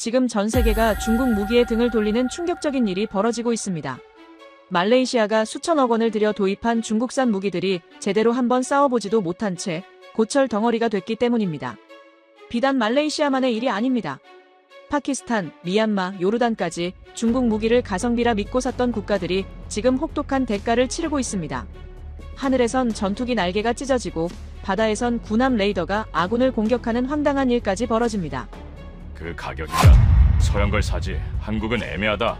지금 전 세계가 중국 무기에 등을 돌리는 충격적인 일이 벌어지고 있습니다. 말레이시아가 수천억 원을 들여 도입한 중국산 무기들이 제대로 한번 싸워보지도 못한 채 고철 덩어리가 됐기 때문입니다. 비단 말레이시아만의 일이 아닙니다. 파키스탄, 미얀마, 요르단까지 중국 무기를 가성비라 믿고 샀던 국가들이 지금 혹독한 대가를 치르고 있습니다. 하늘에선 전투기 날개가 찢어지고 바다에선 군함 레이더가 아군을 공격하는 황당한 일까지 벌어집니다. 그 가격이야. 서양 걸 사지. 한국은 애매하다.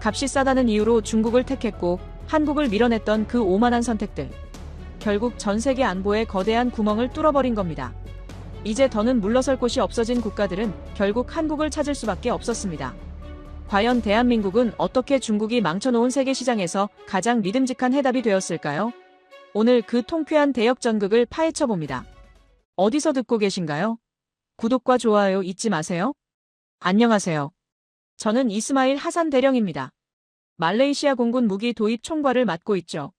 값이 싸다는 이유로 중국을 택했고 한국을 밀어냈던 그 오만한 선택들. 결국 전 세계 안보에 거대한 구멍을 뚫어버린 겁니다. 이제 더는 물러설 곳이 없어진 국가들은 결국 한국을 찾을 수밖에 없었습니다. 과연 대한민국은 어떻게 중국이 망쳐놓은 세계 시장에서 가장 믿음직한 해답이 되었을까요? 오늘 그 통쾌한 대역전극을 파헤쳐봅니다. 어디서 듣고 계신가요? 구독과 좋아요 잊지 마세요. 안녕하세요. 저는 이스마일 하산 대령입니다. 말레이시아 공군 무기 도입 총괄을 맡고 있죠.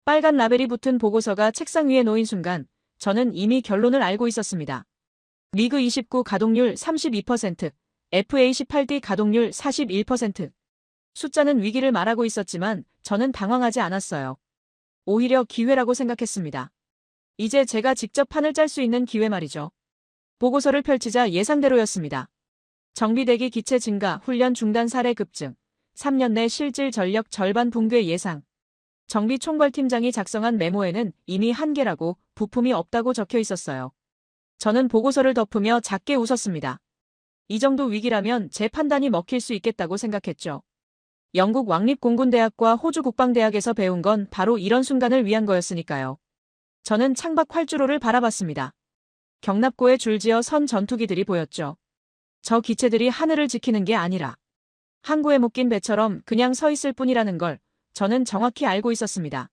빨간 라벨이 붙은 보고서가 책상 위에 놓인 순간 저는 이미 결론을 알고 있었습니다. 미그 29 가동률 32%, FA-18D 가동률 41%. 숫자는 위기를 말하고 있었지만 저는 당황하지 않았어요. 오히려 기회라고 생각했습니다. 이제 제가 직접 판을 짤 수 있는 기회 말이죠. 보고서를 펼치자 예상대로였습니다. 정비대기 기체 증가, 훈련 중단 사례 급증, 3년 내 실질 전력 절반 붕괴 예상. 정비총괄팀장이 작성한 메모에는 이미 한계라고 부품이 없다고 적혀 있었어요. 저는 보고서를 덮으며 작게 웃었습니다. 이 정도 위기라면 제 판단이 먹힐 수 있겠다고 생각했죠. 영국 왕립공군대학과 호주 국방대학에서 배운 건 바로 이런 순간을 위한 거였으니까요. 저는 창밖 활주로를 바라봤습니다. 경납고에 줄지어 선 전투기들이 보였죠. 저 기체들이 하늘을 지키는 게 아니라 항구에 묶인 배처럼 그냥 서 있을 뿐이라는 걸 저는 정확히 알고 있었습니다.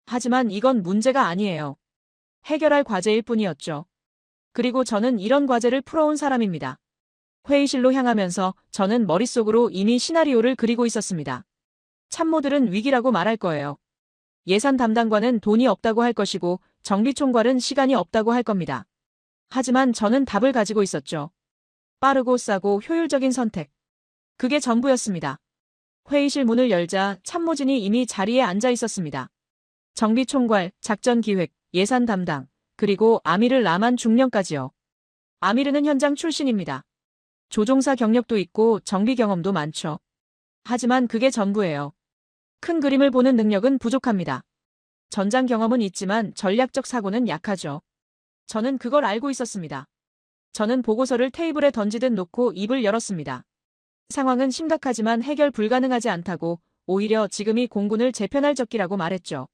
하지만 이건 문제가 아니에요. 해결할 과제일 뿐이었죠. 그리고 저는 이런 과제를 풀어온 사람입니다. 회의실로 향하면서 저는 머릿속으로 이미 시나리오를 그리고 있었습니다. 참모들은 위기라고 말할 거예요. 예산 담당관은 돈이 없다고 할 것이고 정비총괄은 시간이 없다고 할 겁니다. 하지만 저는 답을 가지고 있었죠. 빠르고 싸고 효율적인 선택. 그게 전부였습니다. 회의실 문을 열자 참모진이 이미 자리에 앉아 있었습니다. 정비총괄, 작전기획, 예산 담당, 그리고 아미르 라만 중령까지요. 아미르는 현장 출신입니다. 조종사 경력도 있고 정비 경험도 많죠. 하지만 그게 전부예요. 큰 그림을 보는 능력은 부족합니다. 전장 경험은 있지만 전략적 사고는 약하죠. 저는 그걸 알고 있었습니다. 저는 보고서를 테이블에 던지듯 놓고 입을 열었습니다. 상황은 심각하지만 해결 불가능하지 않다고 오히려 지금이 공군을 재편할 적기라고 말했죠.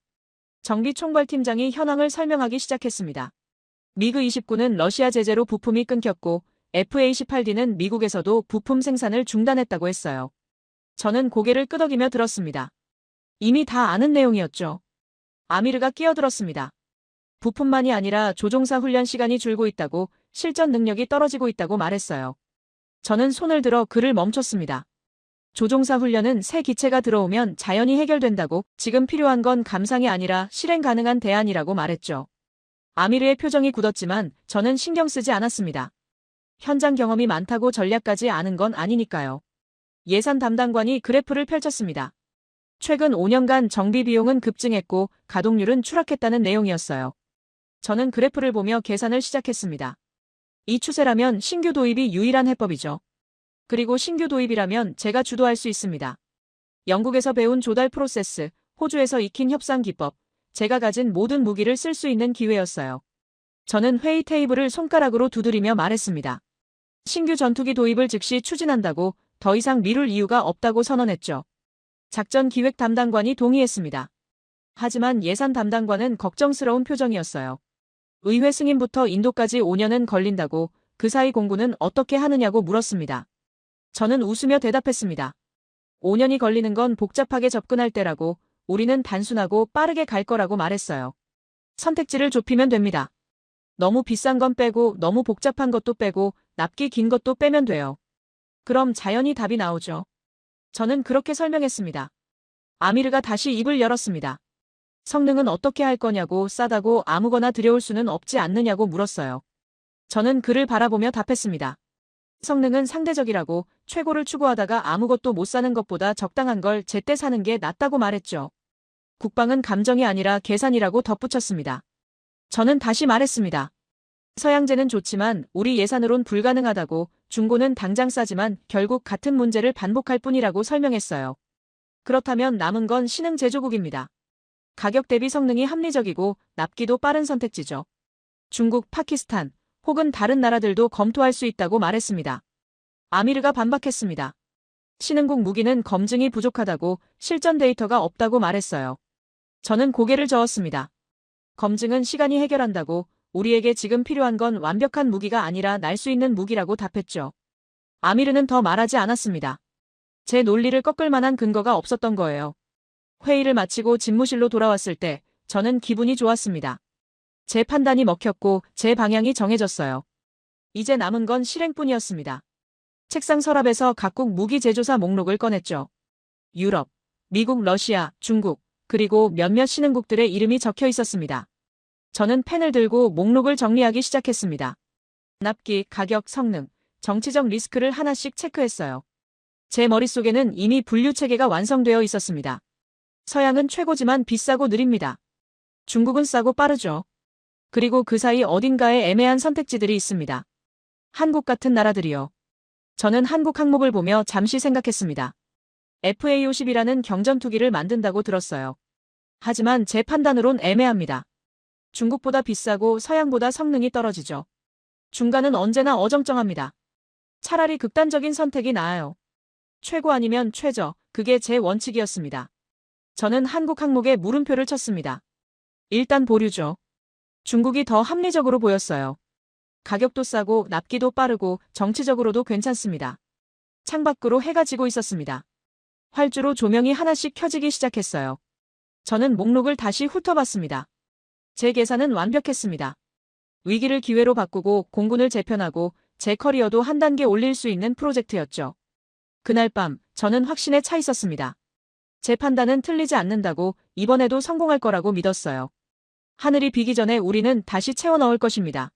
정비총괄팀장이 현황을 설명하기 시작했습니다. 미그 29는 러시아 제재로 부품이 끊겼고 FA-18D는 미국에서도 부품 생산을 중단했다고 했어요. 저는 고개를 끄덕이며 들었습니다. 이미 다 아는 내용이었죠. 아미르가 끼어들었습니다. 부품만이 아니라 조종사 훈련 시간이 줄고 있다고, 실전 능력이 떨어지고 있다고 말했어요. 저는 손을 들어 그를 멈췄습니다. 조종사 훈련은 새 기체가 들어오면 자연히 해결된다고, 지금 필요한 건 감상이 아니라 실행 가능한 대안이라고 말했죠. 아미르의 표정이 굳었지만 저는 신경 쓰지 않았습니다. 현장 경험이 많다고 전략까지 아는 건 아니니까요. 예산 담당관이 그래프를 펼쳤습니다. 최근 5년간 정비 비용은 급증했고 가동률은 추락했다는 내용이었어요. 저는 그래프를 보며 계산을 시작했습니다. 이 추세라면 신규 도입이 유일한 해법이죠. 그리고 신규 도입이라면 제가 주도할 수 있습니다. 영국에서 배운 조달 프로세스, 호주에서 익힌 협상 기법, 제가 가진 모든 무기를 쓸 수 있는 기회였어요. 저는 회의 테이블을 손가락으로 두드리며 말했습니다. 신규 전투기 도입을 즉시 추진한다고, 더 이상 미룰 이유가 없다고 선언했죠. 작전 기획 담당관이 동의했습니다. 하지만 예산 담당관은 걱정스러운 표정이었어요. 의회 승인부터 인도까지 5년은 걸린다고, 그 사이 공군은 어떻게 하느냐고 물었습니다. 저는 웃으며 대답했습니다. 5년이 걸리는 건 복잡하게 접근할 때라고, 우리는 단순하고 빠르게 갈 거라고 말했어요. 선택지를 좁히면 됩니다. 너무 비싼 건 빼고 너무 복잡한 것도 빼고 납기 긴 것도 빼면 돼요. 그럼 자연히 답이 나오죠. 저는 그렇게 설명했습니다. 아미르가 다시 입을 열었습니다. 성능은 어떻게 할 거냐고, 싸다고 아무거나 들여올 수는 없지 않느냐고 물었어요. 저는 그를 바라보며 답했습니다. 성능은 상대적이라고 최고를 추구하다가 아무것도 못 사는 것보다 적당한 걸 제때 사는 게 낫다고 말했죠. 국방은 감정이 아니라 계산이라고 덧붙였습니다. 저는 다시 말했습니다. 서양제는 좋지만 우리 예산으론 불가능하다고, 중고는 당장 싸지만 결국 같은 문제를 반복할 뿐이라고 설명했어요. 그렇다면 남은 건 신흥 제조국입니다. 가격 대비 성능이 합리적이고 납기도 빠른 선택지죠. 중국, 파키스탄 혹은 다른 나라들도 검토할 수 있다고 말했습니다. 아미르가 반박했습니다. 신흥국 무기는 검증이 부족하다고, 실전 데이터가 없다고 말했어요. 저는 고개를 저었습니다. 검증은 시간이 해결한다고, 우리에게 지금 필요한 건 완벽한 무기가 아니라 날 수 있는 무기라고 답했죠. 아미르는 더 말하지 않았습니다. 제 논리를 꺾을 만한 근거가 없었던 거예요. 회의를 마치고 집무실로 돌아왔을 때 저는 기분이 좋았습니다. 제 판단이 먹혔고 제 방향이 정해졌어요. 이제 남은 건 실행뿐이었습니다. 책상 서랍에서 각국 무기 제조사 목록을 꺼냈죠. 유럽, 미국, 러시아, 중국, 그리고 몇몇 신흥국들의 이름이 적혀 있었습니다. 저는 펜을 들고 목록을 정리하기 시작했습니다. 납기, 가격, 성능, 정치적 리스크를 하나씩 체크했어요. 제 머릿속에는 이미 분류 체계가 완성되어 있었습니다. 서양은 최고지만 비싸고 느립니다. 중국은 싸고 빠르죠. 그리고 그 사이 어딘가에 애매한 선택지들이 있습니다. 한국 같은 나라들이요. 저는 한국 항목을 보며 잠시 생각했습니다. FA50이라는 경전투기를 만든다고 들었어요. 하지만 제 판단으론 애매합니다. 중국보다 비싸고 서양보다 성능이 떨어지죠. 중간은 언제나 어정쩡합니다. 차라리 극단적인 선택이 나아요. 최고 아니면 최저, 그게 제 원칙이었습니다. 저는 한국 항목에 물음표를 쳤습니다. 일단 보류죠. 중국이 더 합리적으로 보였어요. 가격도 싸고 납기도 빠르고 정치적으로도 괜찮습니다. 창밖으로 해가 지고 있었습니다. 활주로 조명이 하나씩 켜지기 시작했어요. 저는 목록을 다시 훑어봤습니다. 제 계산은 완벽했습니다. 위기를 기회로 바꾸고 공군을 재편하고 제 커리어도 한 단계 올릴 수 있는 프로젝트였죠. 그날 밤 저는 확신에 차 있었습니다. 제 판단은 틀리지 않는다고, 이번에도 성공할 거라고 믿었어요. 하늘이 비기 전에 우리는 다시 채워 넣을 것입니다.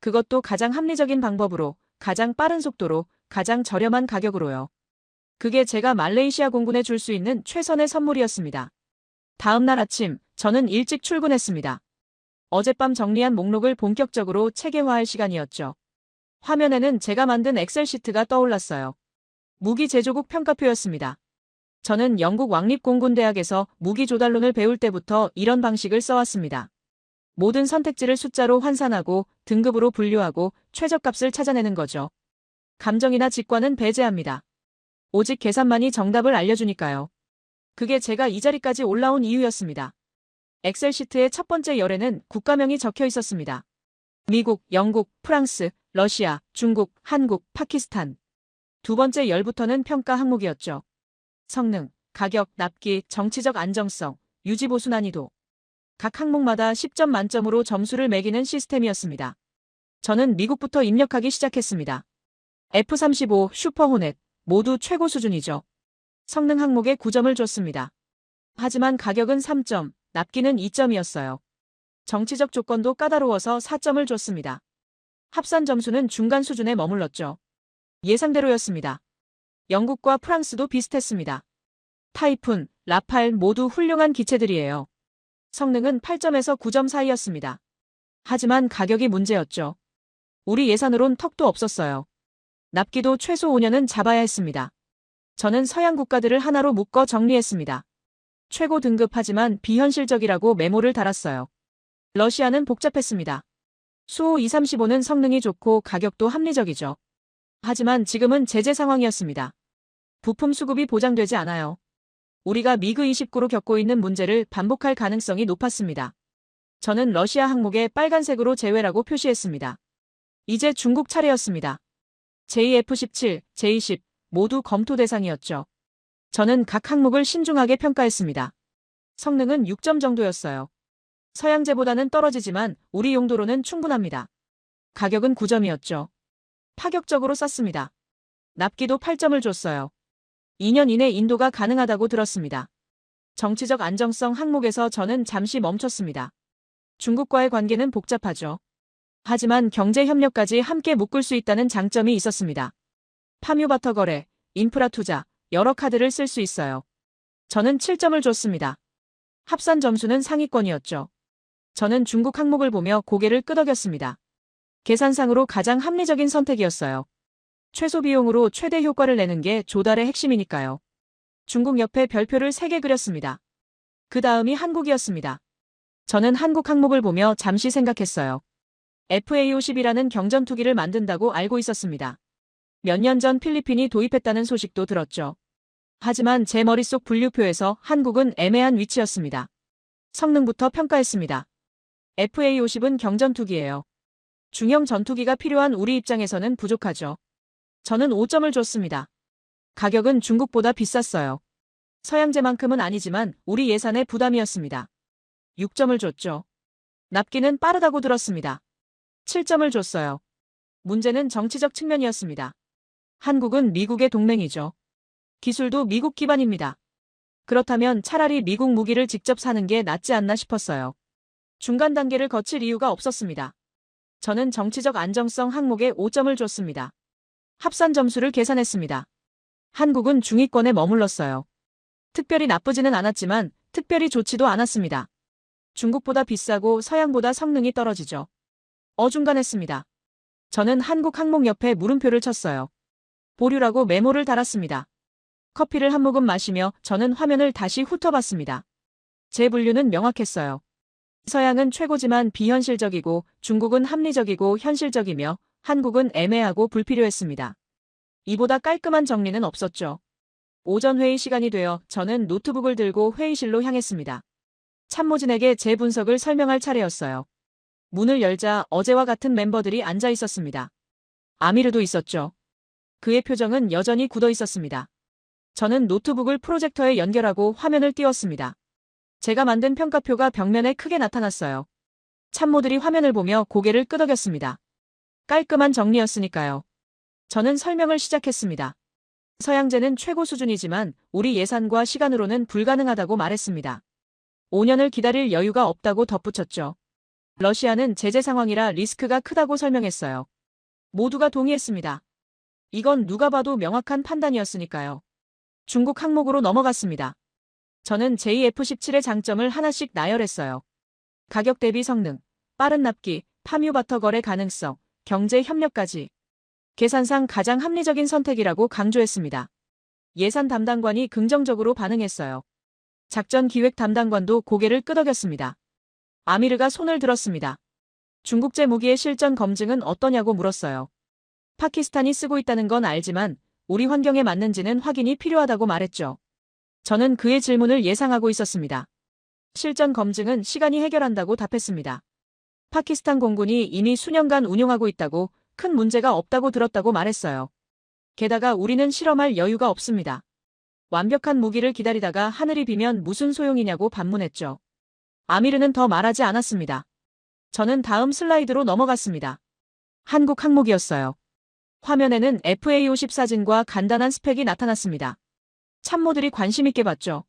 그것도 가장 합리적인 방법으로, 가장 빠른 속도로, 가장 저렴한 가격으로요. 그게 제가 말레이시아 공군에 줄 수 있는 최선의 선물이었습니다. 다음 날 아침 저는 일찍 출근했습니다. 어젯밤 정리한 목록을 본격적으로 체계화할 시간이었죠. 화면에는 제가 만든 엑셀 시트가 떠올랐어요. 무기 제조국 평가표였습니다. 저는 영국 왕립공군대학에서 무기 조달론을 배울 때부터 이런 방식을 써왔습니다. 모든 선택지를 숫자로 환산하고 등급으로 분류하고 최저값을 찾아내는 거죠. 감정이나 직관은 배제합니다. 오직 계산만이 정답을 알려주니까요. 그게 제가 이 자리까지 올라온 이유였습니다. 엑셀 시트의 첫 번째 열에는 국가명이 적혀 있었습니다. 미국, 영국, 프랑스, 러시아, 중국, 한국, 파키스탄. 두 번째 열부터는 평가 항목이었죠. 성능, 가격, 납기, 정치적 안정성, 유지보수 난이도. 각 항목마다 10점 만점으로 점수를 매기는 시스템이었습니다. 저는 미국부터 입력하기 시작했습니다. F-35, 슈퍼호넷, 모두 최고 수준이죠. 성능 항목에 9점을 줬습니다. 하지만 가격은 3점, 납기는 2점이었어요. 정치적 조건도 까다로워서 4점을 줬습니다. 합산 점수는 중간 수준에 머물렀죠. 예상대로였습니다. 영국과 프랑스도 비슷했습니다. 타이푼, 라팔 모두 훌륭한 기체들이에요. 성능은 8점에서 9점 사이였습니다. 하지만 가격이 문제였죠. 우리 예산으론 턱도 없었어요. 납기도 최소 5년은 잡아야 했습니다. 저는 서양 국가들을 하나로 묶어 정리했습니다. 최고 등급 하지만 비현실적이라고 메모를 달았어요. 러시아는 복잡했습니다. 수호 235는 성능이 좋고 가격도 합리적이죠. 하지만 지금은 제재 상황이었습니다. 부품 수급이 보장되지 않아요. 우리가 미그 29로 겪고 있는 문제를 반복할 가능성이 높았습니다. 저는 러시아 항목에 빨간색으로 제외라고 표시했습니다. 이제 중국 차례였습니다. JF-17, J-10 모두 검토 대상이었죠. 저는 각 항목을 신중하게 평가했습니다. 성능은 6점 정도였어요. 서양제보다는 떨어지지만 우리 용도로는 충분합니다. 가격은 9점이었죠. 파격적으로 쌌습니다. 납기도 8점을 줬어요. 2년 이내 인도가 가능하다고 들었습니다. 정치적 안정성 항목에서 저는 잠시 멈췄습니다. 중국과의 관계는 복잡하죠. 하지만 경제 협력까지 함께 묶을 수 있다는 장점이 있었습니다. 파뮤바터 거래, 인프라 투자, 여러 카드를 쓸 수 있어요. 저는 7점을 줬습니다. 합산 점수는 상위권이었죠. 저는 중국 항목을 보며 고개를 끄덕였습니다. 계산상으로 가장 합리적인 선택이었어요. 최소 비용으로 최대 효과를 내는 게 조달의 핵심이니까요. 중국 옆에 별표를 3개 그렸습니다. 그 다음이 한국이었습니다. 저는 한국 항목을 보며 잠시 생각했어요. FA50이라는 경전투기를 만든다고 알고 있었습니다. 몇 년 전 필리핀이 도입했다는 소식도 들었죠. 하지만 제 머릿속 분류표에서 한국은 애매한 위치였습니다. 성능부터 평가했습니다. FA50은 경전투기예요. 중형 전투기가 필요한 우리 입장에서는 부족하죠. 저는 5점을 줬습니다. 가격은 중국보다 비쌌어요. 서양제만큼은 아니지만 우리 예산의 부담이었습니다. 6점을 줬죠. 납기는 빠르다고 들었습니다. 7점을 줬어요. 문제는 정치적 측면이었습니다. 한국은 미국의 동맹이죠. 기술도 미국 기반입니다. 그렇다면 차라리 미국 무기를 직접 사는 게 낫지 않나 싶었어요. 중간 단계를 거칠 이유가 없었습니다. 저는 정치적 안정성 항목에 5점을 줬습니다. 합산 점수를 계산했습니다. 한국은 중위권에 머물렀어요. 특별히 나쁘지는 않았지만 특별히 좋지도 않았습니다. 중국보다 비싸고 서양보다 성능이 떨어지죠. 어중간했습니다. 저는 한국 항목 옆에 물음표를 쳤어요. 보류라고 메모를 달았습니다. 커피를 한 모금 마시며 저는 화면을 다시 훑어봤습니다. 제 분류는 명확했어요. 서양은 최고지만 비현실적이고 중국은 합리적이고 현실적이며 한국은 애매하고 불필요했습니다. 이보다 깔끔한 정리는 없었죠. 오전 회의 시간이 되어 저는 노트북을 들고 회의실로 향했습니다. 참모진에게 제 분석을 설명할 차례였어요. 문을 열자 어제와 같은 멤버들이 앉아 있었습니다. 아미르도 있었죠. 그의 표정은 여전히 굳어 있었습니다. 저는 노트북을 프로젝터에 연결하고 화면을 띄웠습니다. 제가 만든 평가표가 벽면에 크게 나타났어요. 참모들이 화면을 보며 고개를 끄덕였습니다. 깔끔한 정리였으니까요. 저는 설명을 시작했습니다. 서양제는 최고 수준이지만 우리 예산과 시간으로는 불가능하다고 말했습니다. 5년을 기다릴 여유가 없다고 덧붙였죠. 러시아는 제재 상황이라 리스크가 크다고 설명했어요. 모두가 동의했습니다. 이건 누가 봐도 명확한 판단이었으니까요. 중국 항목으로 넘어갔습니다. 저는 JF17의 장점을 하나씩 나열했어요. 가격 대비 성능, 빠른 납기, 파뮤바터 거래 가능성, 경제 협력까지. 계산상 가장 합리적인 선택이라고 강조했습니다. 예산 담당관이 긍정적으로 반응했어요. 작전 기획 담당관도 고개를 끄덕였습니다. 아미르가 손을 들었습니다. 중국제 무기의 실전 검증은 어떠냐고 물었어요. 파키스탄이 쓰고 있다는 건 알지만 우리 환경에 맞는지는 확인이 필요하다고 말했죠. 저는 그의 질문을 예상하고 있었습니다. 실전 검증은 시간이 해결한다고 답했습니다. 파키스탄 공군이 이미 수년간 운용하고 있다고 큰 문제가 없다고 들었다고 말했어요. 게다가 우리는 실험할 여유가 없습니다. 완벽한 무기를 기다리다가 하늘이 비면 무슨 소용이냐고 반문했죠. 아미르는 더 말하지 않았습니다. 저는 다음 슬라이드로 넘어갔습니다. 한국 항목이었어요. 화면에는 FA50 사진과 간단한 스펙이 나타났습니다. 참모들이 관심 있게 봤죠.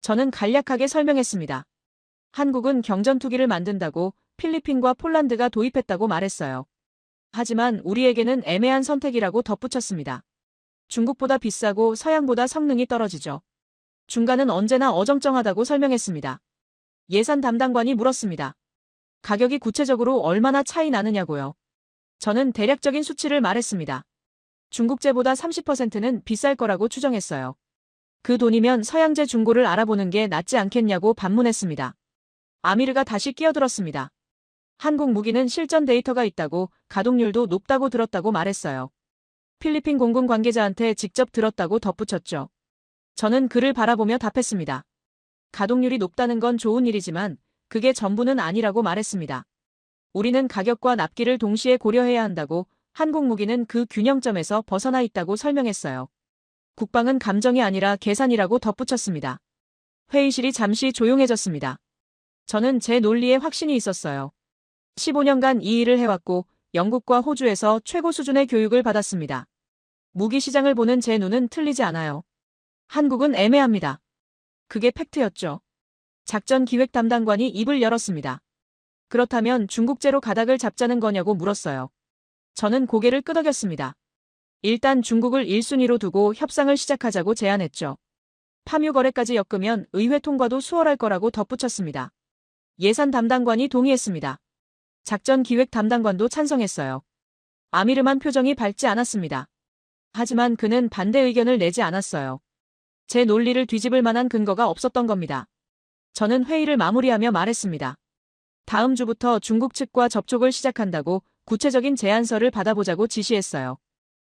저는 간략하게 설명했습니다. 한국은 경전투기를 만든다고 필리핀과 폴란드가 도입했다고 말했어요. 하지만 우리에게는 애매한 선택이라고 덧붙였습니다. 중국보다 비싸고 서양보다 성능이 떨어지죠. 중간은 언제나 어정쩡하다고 설명했습니다. 예산 담당관이 물었습니다. 가격이 구체적으로 얼마나 차이 나느냐고요. 저는 대략적인 수치를 말했습니다. 중국제보다 30%는 비쌀 거라고 추정했어요. 그 돈이면 서양제 중고를 알아보는 게 낫지 않겠냐고 반문했습니다. 아미르가 다시 끼어들었습니다. 한국 무기는 실전 데이터가 있다고 가동률도 높다고 들었다고 말했어요. 필리핀 공군 관계자한테 직접 들었다고 덧붙였죠. 저는 그를 바라보며 답했습니다. 가동률이 높다는 건 좋은 일이지만 그게 전부는 아니라고 말했습니다. 우리는 가격과 납기를 동시에 고려해야 한다고 한국 무기는 그 균형점에서 벗어나 있다고 설명했어요. 국방은 감정이 아니라 계산이라고 덧붙였습니다. 회의실이 잠시 조용해졌습니다. 저는 제 논리에 확신이 있었어요. 15년간 이 일을 해왔고 영국과 호주에서 최고 수준의 교육을 받았습니다. 무기 시장을 보는 제 눈은 틀리지 않아요. 한국은 애매합니다. 그게 팩트였죠. 작전 기획 담당관이 입을 열었습니다. 그렇다면 중국제로 가닥을 잡자는 거냐고 물었어요. 저는 고개를 끄덕였습니다. 일단 중국을 1순위로 두고 협상을 시작하자고 제안했죠. 파묘 거래까지 엮으면 의회 통과도 수월할 거라고 덧붙였습니다. 예산 담당관이 동의했습니다. 작전 기획 담당관도 찬성했어요. 아미르만 표정이 밝지 않았습니다. 하지만 그는 반대 의견을 내지 않았어요. 제 논리를 뒤집을 만한 근거가 없었던 겁니다. 저는 회의를 마무리하며 말했습니다. 다음 주부터 중국 측과 접촉을 시작한다고 구체적인 제안서를 받아보자고 지시했어요.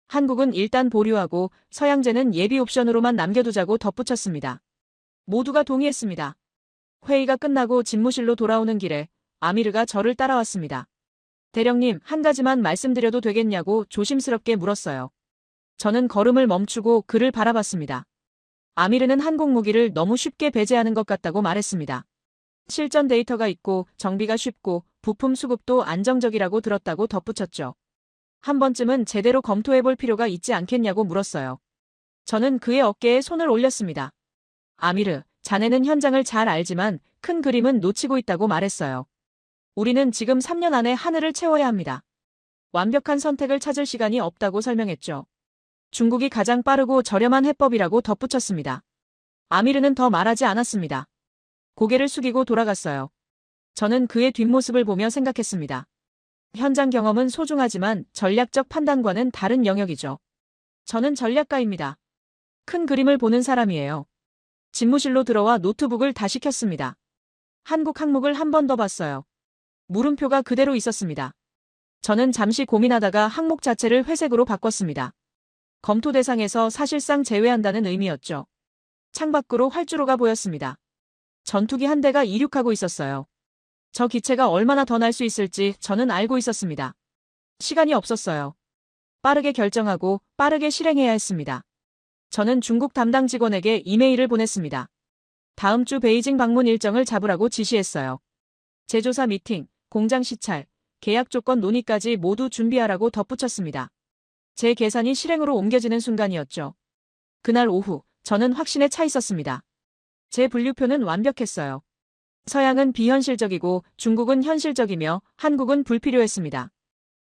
한국은 일단 보류하고 서양제는 예비 옵션으로만 남겨두자고 덧붙였습니다. 모두가 동의했습니다. 회의가 끝나고 집무실로 돌아오는 길에 아미르가 저를 따라왔습니다. 대령님, 한 가지만 말씀드려도 되겠냐고 조심스럽게 물었어요. 저는 걸음을 멈추고 그를 바라봤습니다. 아미르는 한국 무기를 너무 쉽게 배제하는 것 같다고 말했습니다. 실전 데이터가 있고 정비가 쉽고 부품 수급도 안정적이라고 들었다고 덧붙였죠. 한 번쯤은 제대로 검토해볼 필요가 있지 않겠냐고 물었어요. 저는 그의 어깨에 손을 올렸습니다. 아미르, 자네는 현장을 잘 알지만 큰 그림은 놓치고 있다고 말했어요. 우리는 지금 3년 안에 하늘을 채워야 합니다. 완벽한 선택을 찾을 시간이 없다고 설명했죠. 중국이 가장 빠르고 저렴한 해법이라고 덧붙였습니다. 아미르는 더 말하지 않았습니다. 고개를 숙이고 돌아갔어요. 저는 그의 뒷모습을 보며 생각했습니다. 현장 경험은 소중하지만 전략적 판단과는 다른 영역이죠. 저는 전략가입니다. 큰 그림을 보는 사람이에요. 집무실로 들어와 노트북을 다시 켰습니다. 한국 항목을 한 번 더 봤어요. 물음표가 그대로 있었습니다. 저는 잠시 고민하다가 항목 자체를 회색으로 바꿨습니다. 검토 대상에서 사실상 제외한다는 의미였죠. 창밖으로 활주로가 보였습니다. 전투기 한 대가 이륙하고 있었어요. 저 기체가 얼마나 더 날 수 있을지 저는 알고 있었습니다. 시간이 없었어요. 빠르게 결정하고 빠르게 실행해야 했습니다. 저는 중국 담당 직원에게 이메일을 보냈습니다. 다음 주 베이징 방문 일정을 잡으라고 지시했어요. 제조사 미팅, 공장 시찰, 계약 조건 논의까지 모두 준비하라고 덧붙였습니다. 제 계산이 실행으로 옮겨지는 순간이었죠. 그날 오후, 저는 확신에 차 있었습니다. 제 분류표는 완벽했어요. 서양은 비현실적이고 중국은 현실적이며 한국은 불필요했습니다.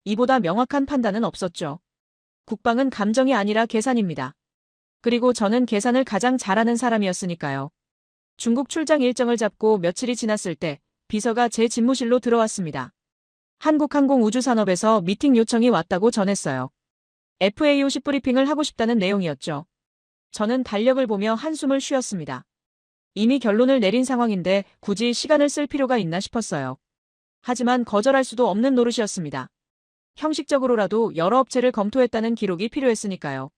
이보다 명확한 판단은 없었죠. 국방은 감정이 아니라 계산입니다. 그리고 저는 계산을 가장 잘하는 사람이었으니까요. 중국 출장 일정을 잡고 며칠이 지났을 때 비서가 제 집무실로 들어왔습니다. 한국항공우주산업에서 미팅 요청이 왔다고 전했어요. FA50 브리핑을 하고 싶다는 내용이었죠. 저는 달력을 보며 한숨을 쉬었습니다. 이미 결론을 내린 상황인데 굳이 시간을 쓸 필요가 있나 싶었어요. 하지만 거절할 수도 없는 노릇이었습니다. 형식적으로라도 여러 업체를 검토했다는 기록이 필요했으니까요.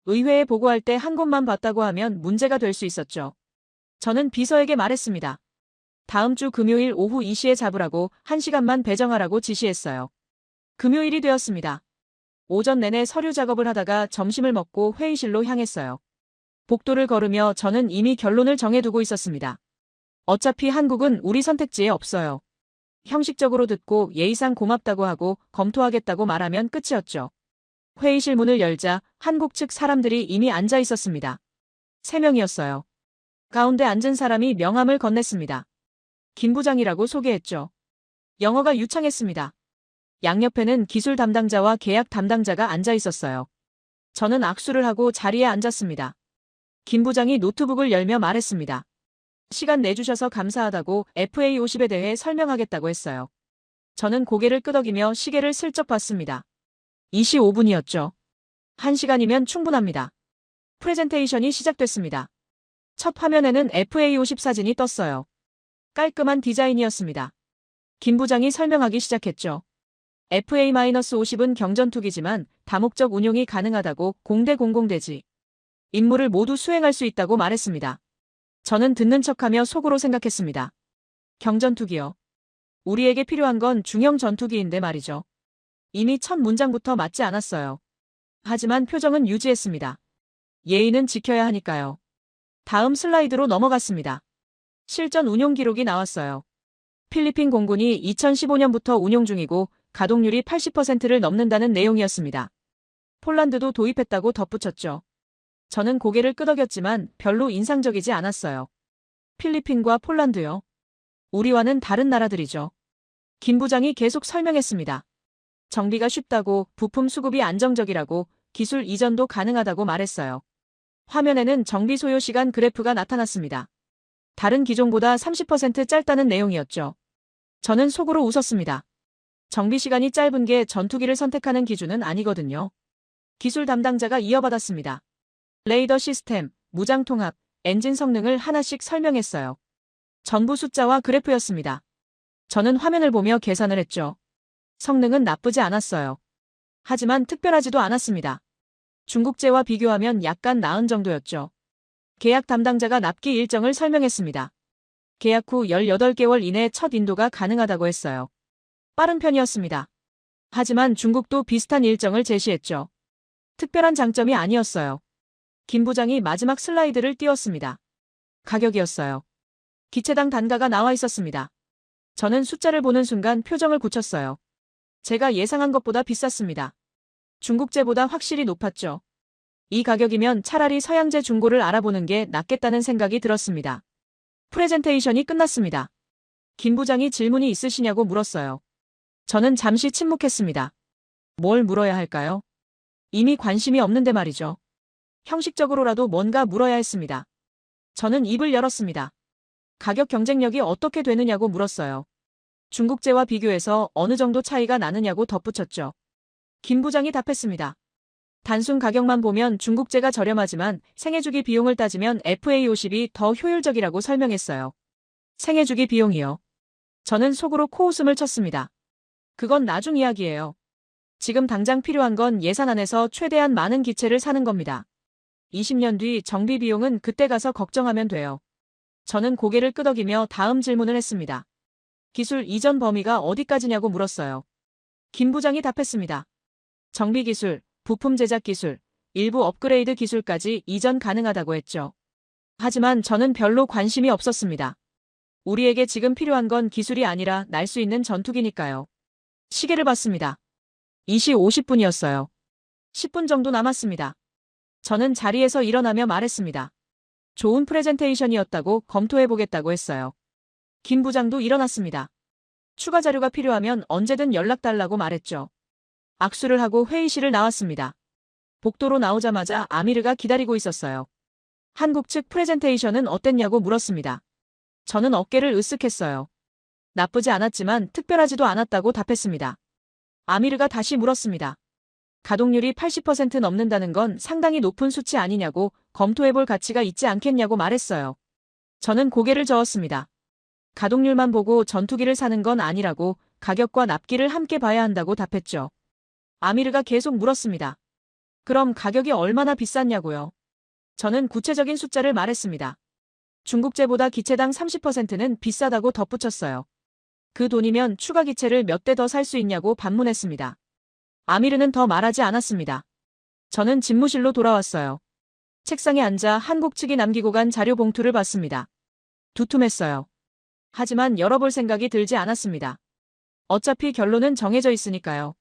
의회에 보고할 때 한 곳만 봤다고 하면 문제가 될 수 있었죠. 저는 비서에게 말했습니다. 다음 주 금요일 오후 2시에 잡으라고 1시간만 배정하라고 지시했어요. 금요일이 되었습니다. 오전 내내 서류 작업을 하다가 점심을 먹고 회의실로 향했어요. 복도를 걸으며 저는 이미 결론을 정해두고 있었습니다. 어차피 한국은 우리 선택지에 없어요. 형식적으로 듣고 예의상 고맙다고 하고 검토하겠다고 말하면 끝이었죠. 회의실 문을 열자 한국 측 사람들이 이미 앉아 있었습니다. 3명이었어요. 가운데 앉은 사람이 명함을 건넸습니다. 김 부장이라고 소개했죠. 영어가 유창했습니다. 양옆에는 기술 담당자와 계약 담당자가 앉아 있었어요. 저는 악수를 하고 자리에 앉았습니다. 김 부장이 노트북을 열며 말했습니다. 시간 내주셔서 감사하다고 FA50에 대해 설명하겠다고 했어요. 저는 고개를 끄덕이며 시계를 슬쩍 봤습니다. 2시 5분이었죠. 1시간이면 충분합니다. 프레젠테이션이 시작됐습니다. 첫 화면에는 FA50 사진이 떴어요. 깔끔한 디자인이었습니다. 김 부장이 설명하기 시작했죠. FA-50은 경전투기지만 다목적 운용이 가능하다고 공대 공공대지. 임무를 모두 수행할 수 있다고 말했습니다. 저는 듣는 척하며 속으로 생각했습니다. 경전투기요. 우리에게 필요한 건 중형 전투기인데 말이죠. 이미 첫 문장부터 맞지 않았어요. 하지만 표정은 유지했습니다. 예의는 지켜야 하니까요. 다음 슬라이드로 넘어갔습니다. 실전 운용 기록이 나왔어요. 필리핀 공군이 2015년부터 운용 중이고 가동률이 80%를 넘는다는 내용이었습니다. 폴란드도 도입했다고 덧붙였죠. 저는 고개를 끄덕였지만 별로 인상적이지 않았어요. 필리핀과 폴란드요. 우리와는 다른 나라들이죠. 김 부장이 계속 설명했습니다. 정비가 쉽다고, 부품 수급이 안정적이라고, 기술 이전도 가능하다고 말했어요. 화면에는 정비 소요 시간 그래프가 나타났습니다. 다른 기종보다 30% 짧다는 내용이었죠. 저는 속으로 웃었습니다. 정비 시간이 짧은 게 전투기를 선택하는 기준은 아니거든요. 기술 담당자가 이어받았습니다. 레이더 시스템, 무장 통합, 엔진 성능을 하나씩 설명했어요. 전부 숫자와 그래프였습니다. 저는 화면을 보며 계산을 했죠. 성능은 나쁘지 않았어요. 하지만 특별하지도 않았습니다. 중국제와 비교하면 약간 나은 정도였죠. 계약 담당자가 납기 일정을 설명했습니다. 계약 후 18개월 이내 첫 인도가 가능하다고 했어요. 빠른 편이었습니다. 하지만 중국도 비슷한 일정을 제시했죠. 특별한 장점이 아니었어요. 김 부장이 마지막 슬라이드를 띄웠습니다. 가격이었어요. 기체당 단가가 나와 있었습니다. 저는 숫자를 보는 순간 표정을 굳혔어요. 제가 예상한 것보다 비쌌습니다. 중국제보다 확실히 높았죠. 이 가격이면 차라리 서양제 중고를 알아보는 게 낫겠다는 생각이 들었습니다. 프레젠테이션이 끝났습니다. 김 부장이 질문이 있으시냐고 물었어요. 저는 잠시 침묵했습니다. 뭘 물어야 할까요? 이미 관심이 없는데 말이죠. 형식적으로라도 뭔가 물어야 했습니다. 저는 입을 열었습니다. 가격 경쟁력이 어떻게 되느냐고 물었어요. 중국제와 비교해서 어느 정도 차이가 나느냐고 덧붙였죠. 김 부장이 답했습니다. 단순 가격만 보면 중국제가 저렴하지만 생애주기 비용을 따지면 FA50이 더 효율적이라고 설명했어요. 생애주기 비용이요. 저는 속으로 코웃음을 쳤습니다. 그건 나중 이야기예요. 지금 당장 필요한 건 예산 안에서 최대한 많은 기체를 사는 겁니다. 20년 뒤 정비 비용은 그때 가서 걱정하면 돼요. 저는 고개를 끄덕이며 다음 질문을 했습니다. 기술 이전 범위가 어디까지냐고 물었어요. 김 부장이 답했습니다. 정비 기술, 부품 제작 기술, 일부 업그레이드 기술까지 이전 가능하다고 했죠. 하지만 저는 별로 관심이 없었습니다. 우리에게 지금 필요한 건 기술이 아니라 날 수 있는 전투기니까요. 시계를 봤습니다. 2시 50분이었어요. 10분 정도 남았습니다. 저는 자리에서 일어나며 말했습니다. 좋은 프레젠테이션이었다고 검토해보겠다고 했어요. 김 부장도 일어났습니다. 추가 자료가 필요하면 언제든 연락달라고 말했죠. 악수를 하고 회의실을 나왔습니다. 복도로 나오자마자 아미르가 기다리고 있었어요. 한국 측 프레젠테이션은 어땠냐고 물었습니다. 저는 어깨를 으쓱했어요. 나쁘지 않았지만 특별하지도 않았다고 답했습니다. 아미르가 다시 물었습니다. 가동률이 80% 넘는다는 건 상당히 높은 수치 아니냐고 검토해볼 가치가 있지 않겠냐고 말했어요. 저는 고개를 저었습니다. 가동률만 보고 전투기를 사는 건 아니라고 가격과 납기를 함께 봐야 한다고 답했죠. 아미르가 계속 물었습니다. 그럼 가격이 얼마나 비쌌냐고요? 저는 구체적인 숫자를 말했습니다. 중국제보다 기체당 30%는 비싸다고 덧붙였어요. 그 돈이면 추가 기체를 몇 대 더 살 수 있냐고 반문했습니다. 아미르는 더 말하지 않았습니다. 저는 집무실로 돌아왔어요. 책상에 앉아 한국 측이 남기고 간 자료 봉투를 봤습니다. 두툼했어요. 하지만 열어볼 생각이 들지 않았습니다. 어차피 결론은 정해져 있으니까요.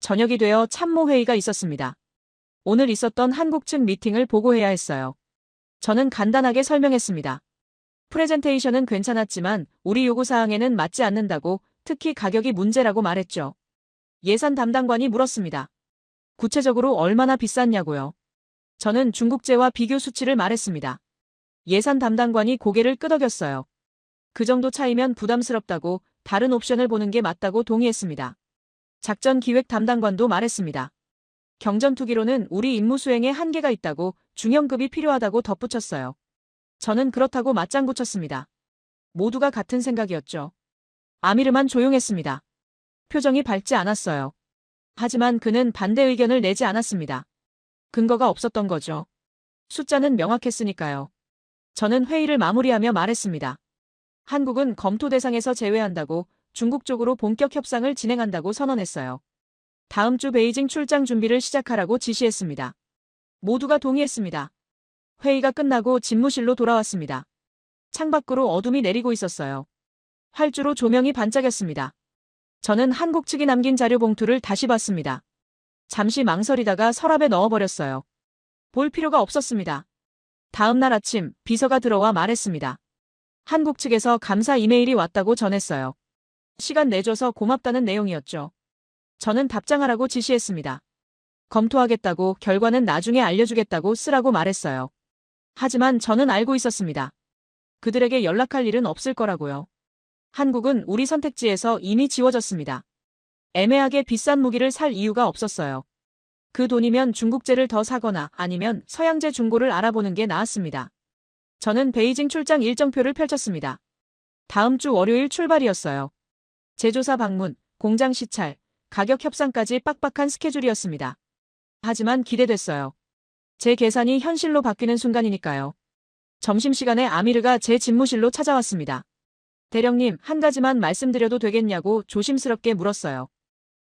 저녁이 되어 참모회의가 있었습니다. 오늘 있었던 한국 측 미팅을 보고해야 했어요. 저는 간단하게 설명했습니다. 프레젠테이션은 괜찮았지만 우리 요구사항에는 맞지 않는다고, 특히 가격이 문제라고 말했죠. 예산 담당관이 물었습니다. 구체적으로 얼마나 비쌌냐고요? 저는 중국제와 비교 수치를 말했습니다. 예산 담당관이 고개를 끄덕였어요. 그 정도 차이면 부담스럽다고, 다른 옵션을 보는 게 맞다고 동의했습니다. 작전 기획 담당관도 말했습니다. 경전투기로는 우리 임무 수행에 한계가 있다고, 중형급이 필요하다고 덧붙였어요. 저는 그렇다고 맞장구 쳤습니다. 모두가 같은 생각이었죠. 아미르만 조용했습니다. 표정이 밝지 않았어요. 하지만 그는 반대 의견을 내지 않았습니다. 근거가 없었던 거죠. 숫자는 명확했으니까요. 저는 회의를 마무리하며 말했습니다. 한국은 검토 대상에서 제외한다고, 중국 쪽으로 본격 협상을 진행한다고 선언했어요. 다음 주 베이징 출장 준비를 시작하라고 지시했습니다. 모두가 동의했습니다. 회의가 끝나고 집무실로 돌아왔습니다. 창밖으로 어둠이 내리고 있었어요. 활주로 조명이 반짝였습니다. 저는 한국 측이 남긴 자료 봉투를 다시 봤습니다. 잠시 망설이다가 서랍에 넣어버렸어요. 볼 필요가 없었습니다. 다음 날 아침 비서가 들어와 말했습니다. 한국 측에서 감사 이메일이 왔다고 전했어요. 시간 내줘서 고맙다는 내용이었죠. 저는 답장하라고 지시했습니다. 검토하겠다고 결과는 나중에 알려주겠다고 쓰라고 말했어요. 하지만 저는 알고 있었습니다. 그들에게 연락할 일은 없을 거라고요. 한국은 우리 선택지에서 이미 지워졌습니다. 애매하게 비싼 무기를 살 이유가 없었어요. 그 돈이면 중국제를 더 사거나 아니면 서양제 중고를 알아보는 게 나았습니다. 저는 베이징 출장 일정표를 펼쳤습니다. 다음 주 월요일 출발이었어요. 제조사 방문, 공장 시찰, 가격 협상까지 빡빡한 스케줄이었습니다. 하지만 기대됐어요. 제 계산이 현실로 바뀌는 순간이니까요. 점심시간에 아미르가 제 집무실로 찾아왔습니다. 대령님, 한 가지만 말씀드려도 되겠냐고 조심스럽게 물었어요.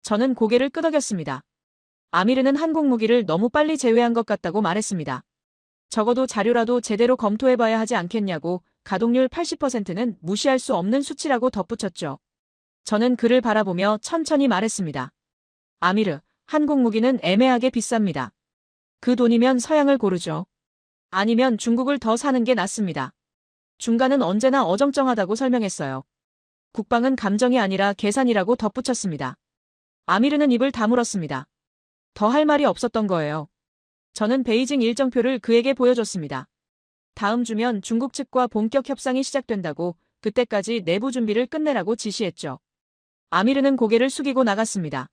저는 고개를 끄덕였습니다. 아미르는 한국 무기를 너무 빨리 제외한 것 같다고 말했습니다. 적어도 자료라도 제대로 검토해봐야 하지 않겠냐고 가동률 80%는 무시할 수 없는 수치라고 덧붙였죠. 저는 그를 바라보며 천천히 말했습니다. 아미르, 한국 무기는 애매하게 비쌉니다. 그 돈이면 서양을 고르죠. 아니면 중국을 더 사는 게 낫습니다. 중간은 언제나 어정쩡하다고 설명했어요. 국방은 감정이 아니라 계산이라고 덧붙였습니다. 아미르는 입을 다물었습니다. 더 할 말이 없었던 거예요. 저는 베이징 일정표를 그에게 보여줬습니다. 다음 주면 중국 측과 본격 협상이 시작된다고 그때까지 내부 준비를 끝내라고 지시했죠. 아미르는 고개를 숙이고 나갔습니다.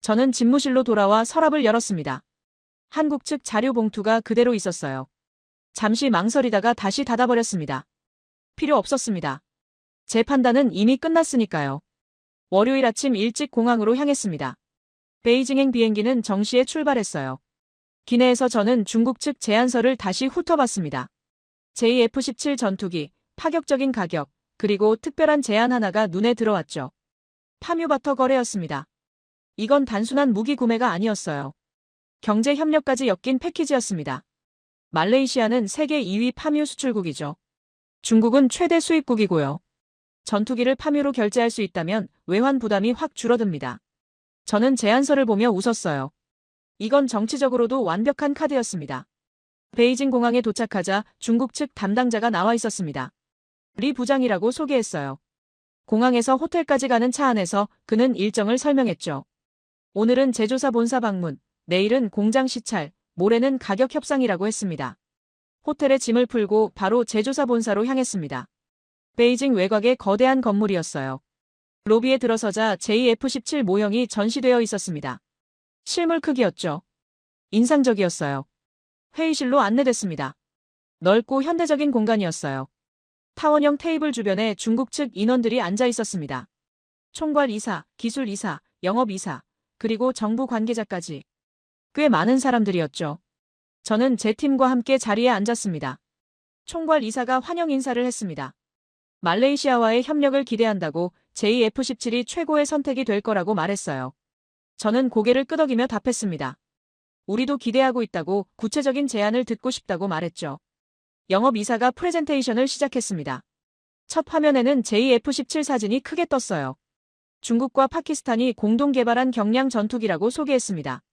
저는 집무실로 돌아와 서랍을 열었습니다. 한국 측 자료 봉투가 그대로 있었어요. 잠시 망설이다가 다시 닫아버렸습니다. 필요 없었습니다. 제 판단은 이미 끝났으니까요. 월요일 아침 일찍 공항으로 향했습니다. 베이징행 비행기는 정시에 출발했어요. 기내에서 저는 중국 측 제안서를 다시 훑어봤습니다. JF-17 전투기, 파격적인 가격, 그리고 특별한 제안 하나가 눈에 들어왔죠. 파뮤바터 거래였습니다. 이건 단순한 무기 구매가 아니었어요. 경제 협력까지 엮인 패키지였습니다. 말레이시아는 세계 2위 파뮤 수출국이죠. 중국은 최대 수입국이고요. 전투기를 파뮤로 결제할 수 있다면 외환 부담이 확 줄어듭니다. 저는 제안서를 보며 웃었어요. 이건 정치적으로도 완벽한 카드였습니다. 베이징 공항에 도착하자 중국 측 담당자가 나와 있었습니다. 리 부장이라고 소개했어요. 공항에서 호텔까지 가는 차 안에서 그는 일정을 설명했죠. 오늘은 제조사 본사 방문, 내일은 공장 시찰, 모레는 가격 협상이라고 했습니다. 호텔에 짐을 풀고 바로 제조사 본사로 향했습니다. 베이징 외곽의 거대한 건물이었어요. 로비에 들어서자 JF-17 모형이 전시되어 있었습니다. 실물 크기였죠. 인상적이었어요. 회의실로 안내됐습니다. 넓고 현대적인 공간이었어요. 타원형 테이블 주변에 중국 측 인원들이 앉아 있었습니다. 총괄 이사, 기술 이사, 영업 이사, 그리고 정부 관계자까지. 꽤 많은 사람들이었죠. 저는 제 팀과 함께 자리에 앉았습니다. 총괄 이사가 환영 인사를 했습니다. 말레이시아와의 협력을 기대한다고 JF-17이 최고의 선택이 될 거라고 말했어요. 저는 고개를 끄덕이며 답했습니다. 우리도 기대하고 있다고 구체적인 제안을 듣고 싶다고 말했죠. 영업 이사가 프레젠테이션을 시작했습니다. 첫 화면에는 JF-17 사진이 크게 떴어요. 중국과 파키스탄이 공동 개발한 경량 전투기라고 소개했습니다.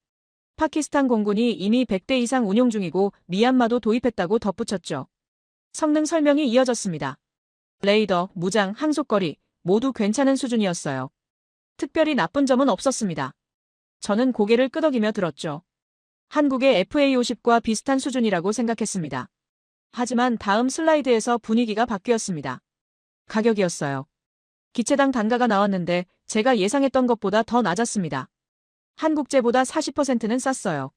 파키스탄 공군이 이미 100대 이상 운용 중이고 미얀마도 도입했다고 덧붙였죠. 성능 설명이 이어졌습니다. 레이더, 무장, 항속거리 모두 괜찮은 수준이었어요. 특별히 나쁜 점은 없었습니다. 저는 고개를 끄덕이며 들었죠. 한국의 FA-50과 비슷한 수준이라고 생각했습니다. 하지만 다음 슬라이드에서 분위기가 바뀌었습니다. 가격이었어요. 기체당 단가가 나왔는데 제가 예상했던 것보다 더 낮았습니다. 한국제보다 40%는 쌌어요.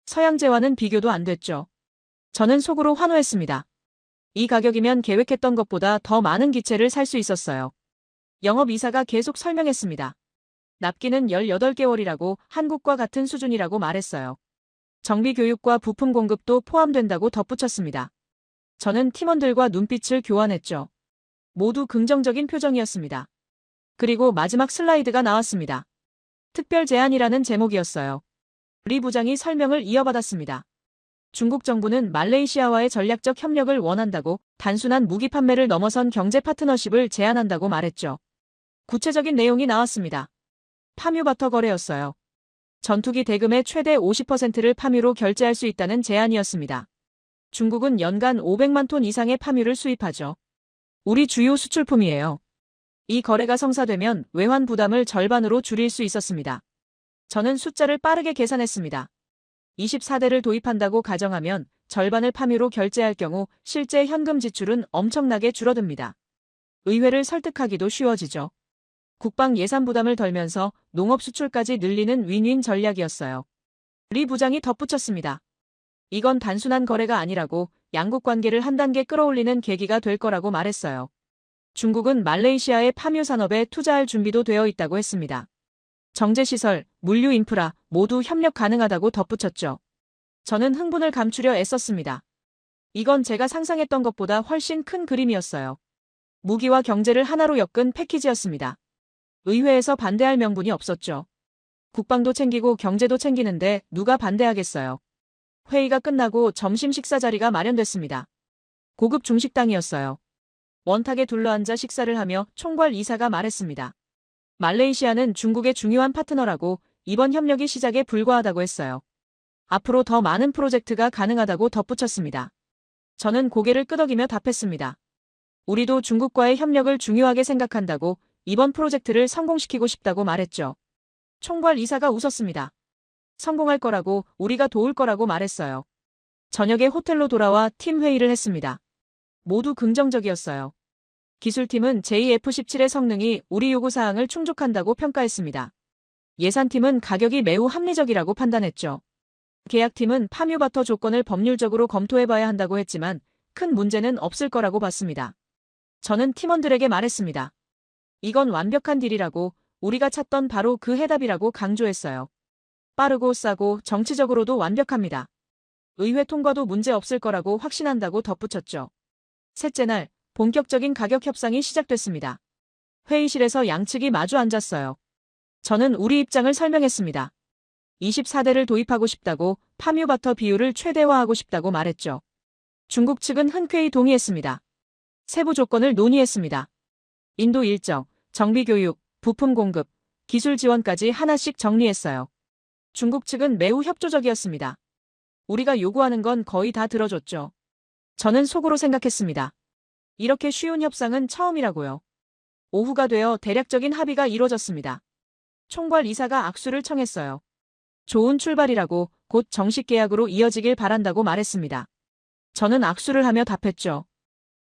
서양제와는 비교도 안 됐죠. 저는 속으로 환호했습니다. 이 가격이면 계획했던 것보다 더 많은 기체를 살 수 있었어요. 영업이사가 계속 설명했습니다. 납기는 18개월이라고 한국과 같은 수준이라고 말했어요. 정비 교육과 부품 공급도 포함된다고 덧붙였습니다. 저는 팀원들과 눈빛을 교환했죠. 모두 긍정적인 표정이었습니다. 그리고 마지막 슬라이드가 나왔습니다. 특별 제안이라는 제목이었어요. 리 부장이 설명을 이어받았습니다. 중국 정부는 말레이시아와의 전략적 협력을 원한다고 단순한 무기 판매를 넘어선 경제 파트너십을 제안한다고 말했죠. 구체적인 내용이 나왔습니다. 파뮤바터 거래였어요. 전투기 대금의 최대 50%를 파뮤로 결제할 수 있다는 제안이었습니다. 중국은 연간 500만 톤 이상의 파뮤를 수입하죠. 우리 주요 수출품이에요. 이 거래가 성사되면 외환 부담을 절반으로 줄일 수 있었습니다. 저는 숫자를 빠르게 계산했습니다. 24대를 도입한다고 가정하면 절반을 파묘로 결제할 경우 실제 현금 지출은 엄청나게 줄어듭니다. 의회를 설득하기도 쉬워지죠. 국방 예산 부담을 덜면서 농업 수출까지 늘리는 윈윈 전략이었어요. 리 부장이 덧붙였습니다. 이건 단순한 거래가 아니라고 양국 관계를 한 단계 끌어올리는 계기가 될 거라고 말했어요. 중국은 말레이시아의 파묘 산업에 투자할 준비도 되어 있다고 했습니다. 정제시설, 물류 인프라 모두 협력 가능하다고 덧붙였죠. 저는 흥분을 감추려 애썼습니다. 이건 제가 상상했던 것보다 훨씬 큰 그림이었어요. 무기와 경제를 하나로 엮은 패키지였습니다. 의회에서 반대할 명분이 없었죠. 국방도 챙기고 경제도 챙기는데 누가 반대하겠어요. 회의가 끝나고 점심 식사 자리가 마련됐습니다. 고급 중식당이었어요. 원탁에 둘러앉아 식사를 하며 총괄 이사가 말했습니다. 말레이시아는 중국의 중요한 파트너라고 이번 협력이 시작에 불과하다고 했어요. 앞으로 더 많은 프로젝트가 가능하다고 덧붙였습니다. 저는 고개를 끄덕이며 답했습니다. 우리도 중국과의 협력을 중요하게 생각한다고 이번 프로젝트를 성공시키고 싶다고 말했죠. 총괄 이사가 웃었습니다. 성공할 거라고 우리가 도울 거라고 말했어요. 저녁에 호텔로 돌아와 팀 회의를 했습니다. 모두 긍정적이었어요. 기술팀은 JF-17의 성능이 우리 요구사항을 충족한다고 평가했습니다. 예산팀은 가격이 매우 합리적이라고 판단했죠. 계약팀은 파뮤바터 조건을 법률적으로 검토해봐야 한다고 했지만 큰 문제는 없을 거라고 봤습니다. 저는 팀원들에게 말했습니다. 이건 완벽한 딜이라고 우리가 찾던 바로 그 해답이라고 강조했어요. 빠르고 싸고 정치적으로도 완벽합니다. 의회 통과도 문제 없을 거라고 확신한다고 덧붙였죠. 셋째 날 본격적인 가격 협상이 시작됐습니다. 회의실에서 양측이 마주 앉았어요. 저는 우리 입장을 설명했습니다. 24대를 도입하고 싶다고 파뮤바터 비율을 최대화하고 싶다고 말했죠. 중국 측은 흔쾌히 동의했습니다. 세부 조건을 논의했습니다. 인도 일정, 정비 교육, 부품 공급, 기술 지원까지 하나씩 정리했어요. 중국 측은 매우 협조적이었습니다. 우리가 요구하는 건 거의 다 들어줬죠. 저는 속으로 생각했습니다. 이렇게 쉬운 협상은 처음이라고요. 오후가 되어 대략적인 합의가 이루어졌습니다. 총괄 이사가 악수를 청했어요. 좋은 출발이라고 곧 정식 계약으로 이어지길 바란다고 말했습니다. 저는 악수를 하며 답했죠.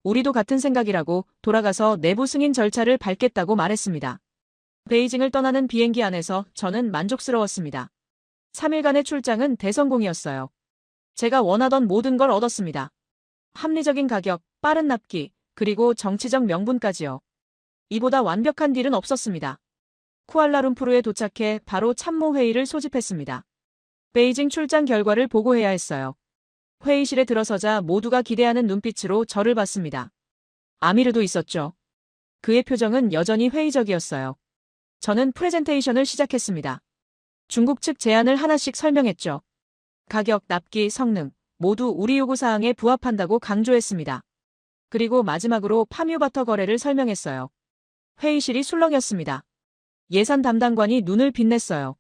우리도 같은 생각이라고 돌아가서 내부 승인 절차를 밟겠다고 말했습니다. 베이징을 떠나는 비행기 안에서 저는 만족스러웠습니다. 3일간의 출장은 대성공이었어요. 제가 원하던 모든 걸 얻었습니다. 합리적인 가격, 빠른 납기, 그리고 정치적 명분까지요. 이보다 완벽한 딜은 없었습니다. 쿠알라룸푸르에 도착해 바로 참모회의를 소집했습니다. 베이징 출장 결과를 보고해야 했어요. 회의실에 들어서자 모두가 기대하는 눈빛으로 저를 봤습니다. 아미르도 있었죠. 그의 표정은 여전히 회의적이었어요. 저는 프레젠테이션을 시작했습니다. 중국 측 제안을 하나씩 설명했죠. 가격, 납기, 성능 모두 우리 요구사항에 부합한다고 강조했습니다. 그리고 마지막으로 파뮤바터 거래를 설명했어요. 회의실이 술렁였습니다. 예산 담당관이 눈을 빛냈어요.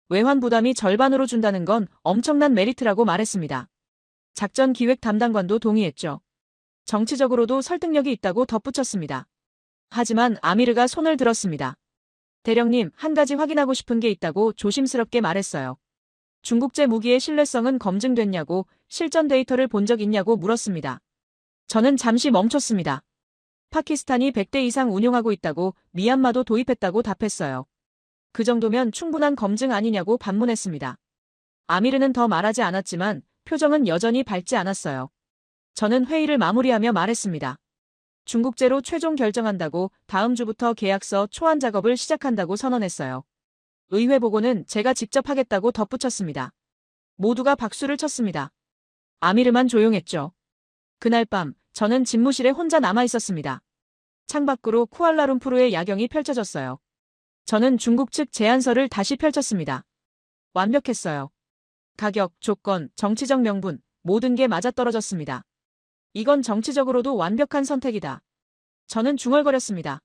외환 부담이 절반으로 준다는 건 엄청난 메리트라고 말했습니다. 작전 기획 담당관도 동의했죠. 정치적으로도 설득력이 있다고 덧붙였습니다. 하지만 아미르가 손을 들었습니다. 대령님, 한 가지 확인하고 싶은 게 있다고 조심스럽게 말했어요. 중국제 무기의 신뢰성은 검증됐냐고 실전 데이터를 본 적 있냐고 물었습니다. 저는 잠시 멈췄습니다. 파키스탄이 100대 이상 운용하고 있다고 미얀마도 도입했다고 답했어요. 그 정도면 충분한 검증 아니냐고 반문했습니다. 아미르는 더 말하지 않았지만 표정은 여전히 밝지 않았어요. 저는 회의를 마무리하며 말했습니다. 중국제로 최종 결정한다고 다음 주부터 계약서 초안 작업을 시작한다고 선언했어요. 의회 보고는 제가 직접 하겠다고 덧붙였습니다. 모두가 박수를 쳤습니다. 아미르만 조용했죠. 그날 밤 저는 집무실에 혼자 남아 있었습니다. 창밖으로 쿠알라룸푸르의 야경이 펼쳐졌어요. 저는 중국 측 제안서를 다시 펼쳤습니다. 완벽했어요. 가격, 조건, 정치적 명분, 모든 게 맞아떨어졌습니다. 이건 정치적으로도 완벽한 선택이다. 저는 중얼거렸습니다.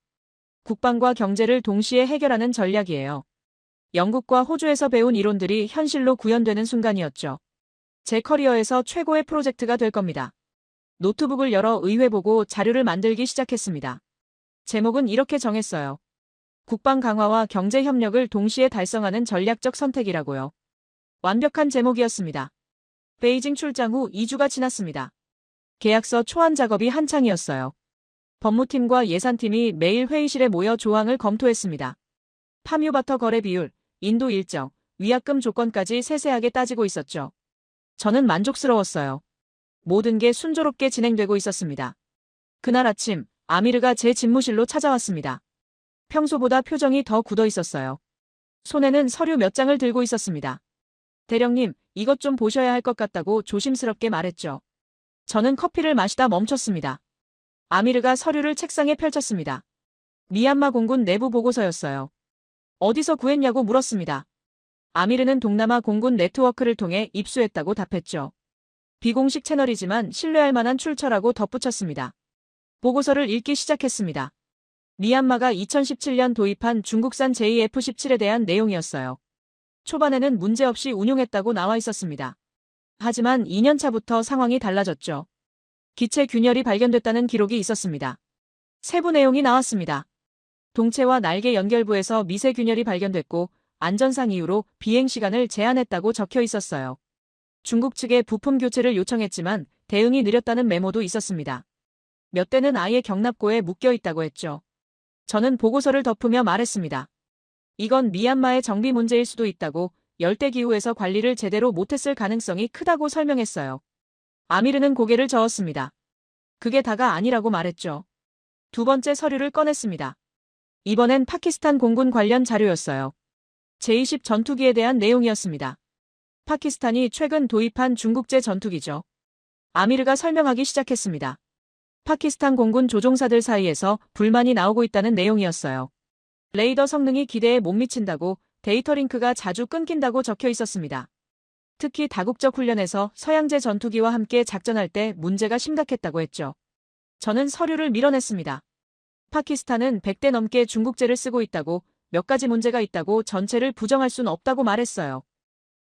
국방과 경제를 동시에 해결하는 전략이에요. 영국과 호주에서 배운 이론들이 현실로 구현되는 순간이었죠. 제 커리어에서 최고의 프로젝트가 될 겁니다. 노트북을 열어 의회 보고 자료를 만들기 시작했습니다. 제목은 이렇게 정했어요. 국방 강화와 경제 협력을 동시에 달성하는 전략적 선택이라고요. 완벽한 제목이었습니다. 베이징 출장 후 2주가 지났습니다. 계약서 초안 작업이 한창이었어요. 법무팀과 예산팀이 매일 회의실에 모여 조항을 검토했습니다. 파뮤바터 거래 비율, 인도 일정, 위약금 조건까지 세세하게 따지고 있었죠. 저는 만족스러웠어요. 모든 게 순조롭게 진행되고 있었습니다. 그날 아침, 아미르가 제 집무실로 찾아왔습니다. 평소보다 표정이 더 굳어 있었어요. 손에는 서류 몇 장을 들고 있었습니다. 대령님, 이것 좀 보셔야 할 것 같다고 조심스럽게 말했죠. 저는 커피를 마시다 멈췄습니다. 아미르가 서류를 책상에 펼쳤습니다. 미얀마 공군 내부 보고서였어요. 어디서 구했냐고 물었습니다. 아미르는 동남아 공군 네트워크를 통해 입수했다고 답했죠. 비공식 채널이지만 신뢰할 만한 출처라고 덧붙였습니다. 보고서를 읽기 시작했습니다. 미얀마가 2017년 도입한 중국산 JF-17에 대한 내용이었어요. 초반에는 문제없이 운용했다고 나와 있었습니다. 하지만 2년차부터 상황이 달라졌죠. 기체 균열이 발견됐다는 기록이 있었습니다. 세부 내용이 나왔습니다. 동체와 날개 연결부에서 미세 균열이 발견됐고 안전상 이유로 비행 시간을 제한했다고 적혀 있었어요. 중국 측에 부품 교체를 요청했지만 대응이 느렸다는 메모도 있었습니다. 몇 대는 아예 경납고에 묶여 있다고 했죠. 저는 보고서를 덮으며 말했습니다. 이건 미얀마의 정비 문제일 수도 있다고, 열대기후에서 관리를 제대로 못했을 가능성이 크다고 설명했어요. 아미르는 고개를 저었습니다. 그게 다가 아니라고 말했죠. 두 번째 서류를 꺼냈습니다. 이번엔 파키스탄 공군 관련 자료였어요. J-10 전투기에 대한 내용이었습니다. 파키스탄이 최근 도입한 중국제 전투기죠. 아미르가 설명하기 시작했습니다. 파키스탄 공군 조종사들 사이에서 불만이 나오고 있다는 내용이었어요. 레이더 성능이 기대에 못 미친다고, 데이터 링크가 자주 끊긴다고 적혀 있었습니다. 특히 다국적 훈련에서 서양제 전투기와 함께 작전할 때 문제가 심각했다고 했죠. 저는 서류를 밀어냈습니다. 파키스탄은 100대 넘게 중국제를 쓰고 있다고, 몇 가지 문제가 있다고 전체를 부정할 순 없다고 말했어요.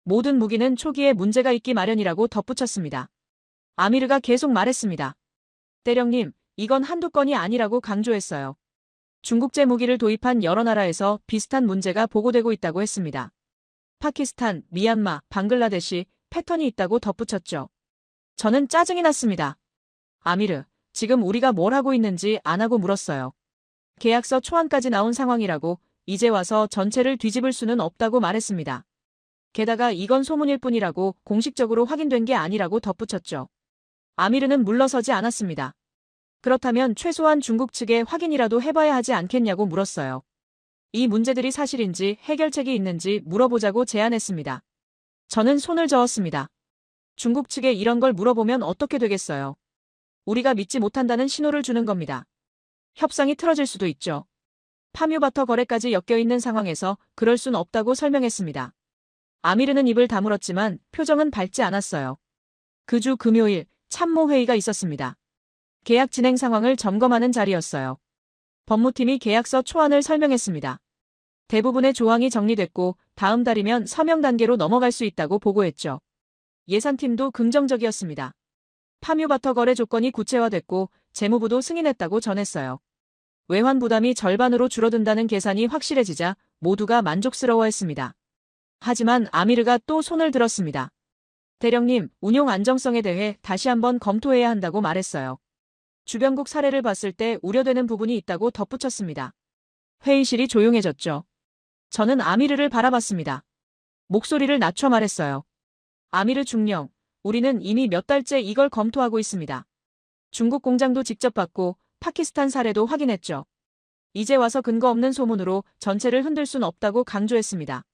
모든 무기는 초기에 문제가 있기 마련이라고 덧붙였습니다. 아미르가 계속 말했습니다. 대령님, 이건 한두 건이 아니라고 강조했어요. 중국제 무기를 도입한 여러 나라에서 비슷한 문제가 보고되고 있다고 했습니다. 파키스탄, 미얀마, 방글라데시, 패턴이 있다고 덧붙였죠. 저는 짜증이 났습니다. 아미르, 지금 우리가 뭘 하고 있는지 안 하고 물었어요. 계약서 초안까지 나온 상황이라고, 이제 와서 전체를 뒤집을 수는 없다고 말했습니다. 게다가 이건 소문일 뿐이라고, 공식적으로 확인된 게 아니라고 덧붙였죠. 아미르는 물러서지 않았습니다. 그렇다면 최소한 중국 측에 확인이라도 해봐야 하지 않겠냐고 물었어요. 이 문제들이 사실인지 해결책이 있는지 물어보자고 제안했습니다. 저는 손을 저었습니다. 중국 측에 이런 걸 물어보면 어떻게 되겠어요? 우리가 믿지 못한다는 신호를 주는 겁니다. 협상이 틀어질 수도 있죠. 파뮤바터 거래까지 엮여있는 상황에서 그럴 순 없다고 설명했습니다. 아미르는 입을 다물었지만 표정은 밝지 않았어요. 그 주 금요일 참모회의가 있었습니다. 계약 진행 상황을 점검하는 자리였어요. 법무팀이 계약서 초안을 설명했습니다. 대부분의 조항이 정리됐고 다음 달이면 서명 단계로 넘어갈 수 있다고 보고했죠. 예산팀도 긍정적이었습니다. 파뮤바터 거래 조건이 구체화됐고 재무부도 승인했다고 전했어요. 외환 부담이 절반으로 줄어든다는 계산이 확실해지자 모두가 만족스러워했습니다. 하지만 아미르가 또 손을 들었습니다. 대령님, 운용 안정성에 대해 다시 한번 검토해야 한다고 말했어요. 주변국 사례를 봤을 때 우려되는 부분이 있다고 덧붙였습니다. 회의실이 조용해졌죠. 저는 아미르를 바라봤습니다. 목소리를 낮춰 말했어요. 아미르 중령, 우리는 이미 몇 달째 이걸 검토하고 있습니다. 중국 공장도 직접 봤고 파키스탄 사례도 확인했죠. 이제 와서 근거 없는 소문으로 전체를 흔들 순 없다고 강조했습니다.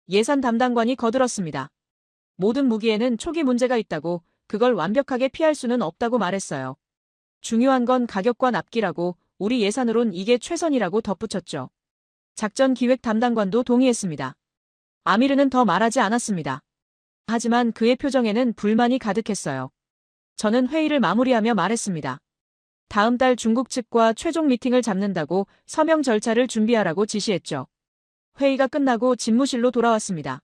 예산 담당관이 거들었습니다. 모든 무기에는 초기 문제가 있다고, 그걸 완벽하게 피할 수는 없다고 말했어요. 중요한 건 가격과 납기라고, 우리 예산으론 이게 최선이라고 덧붙였죠. 작전 기획 담당관도 동의했습니다. 아미르는 더 말하지 않았습니다. 하지만 그의 표정에는 불만이 가득했어요. 저는 회의를 마무리하며 말했습니다. 다음 달 중국 측과 최종 미팅을 잡는다고 서명 절차를 준비하라고 지시했죠. 회의가 끝나고 집무실로 돌아왔습니다.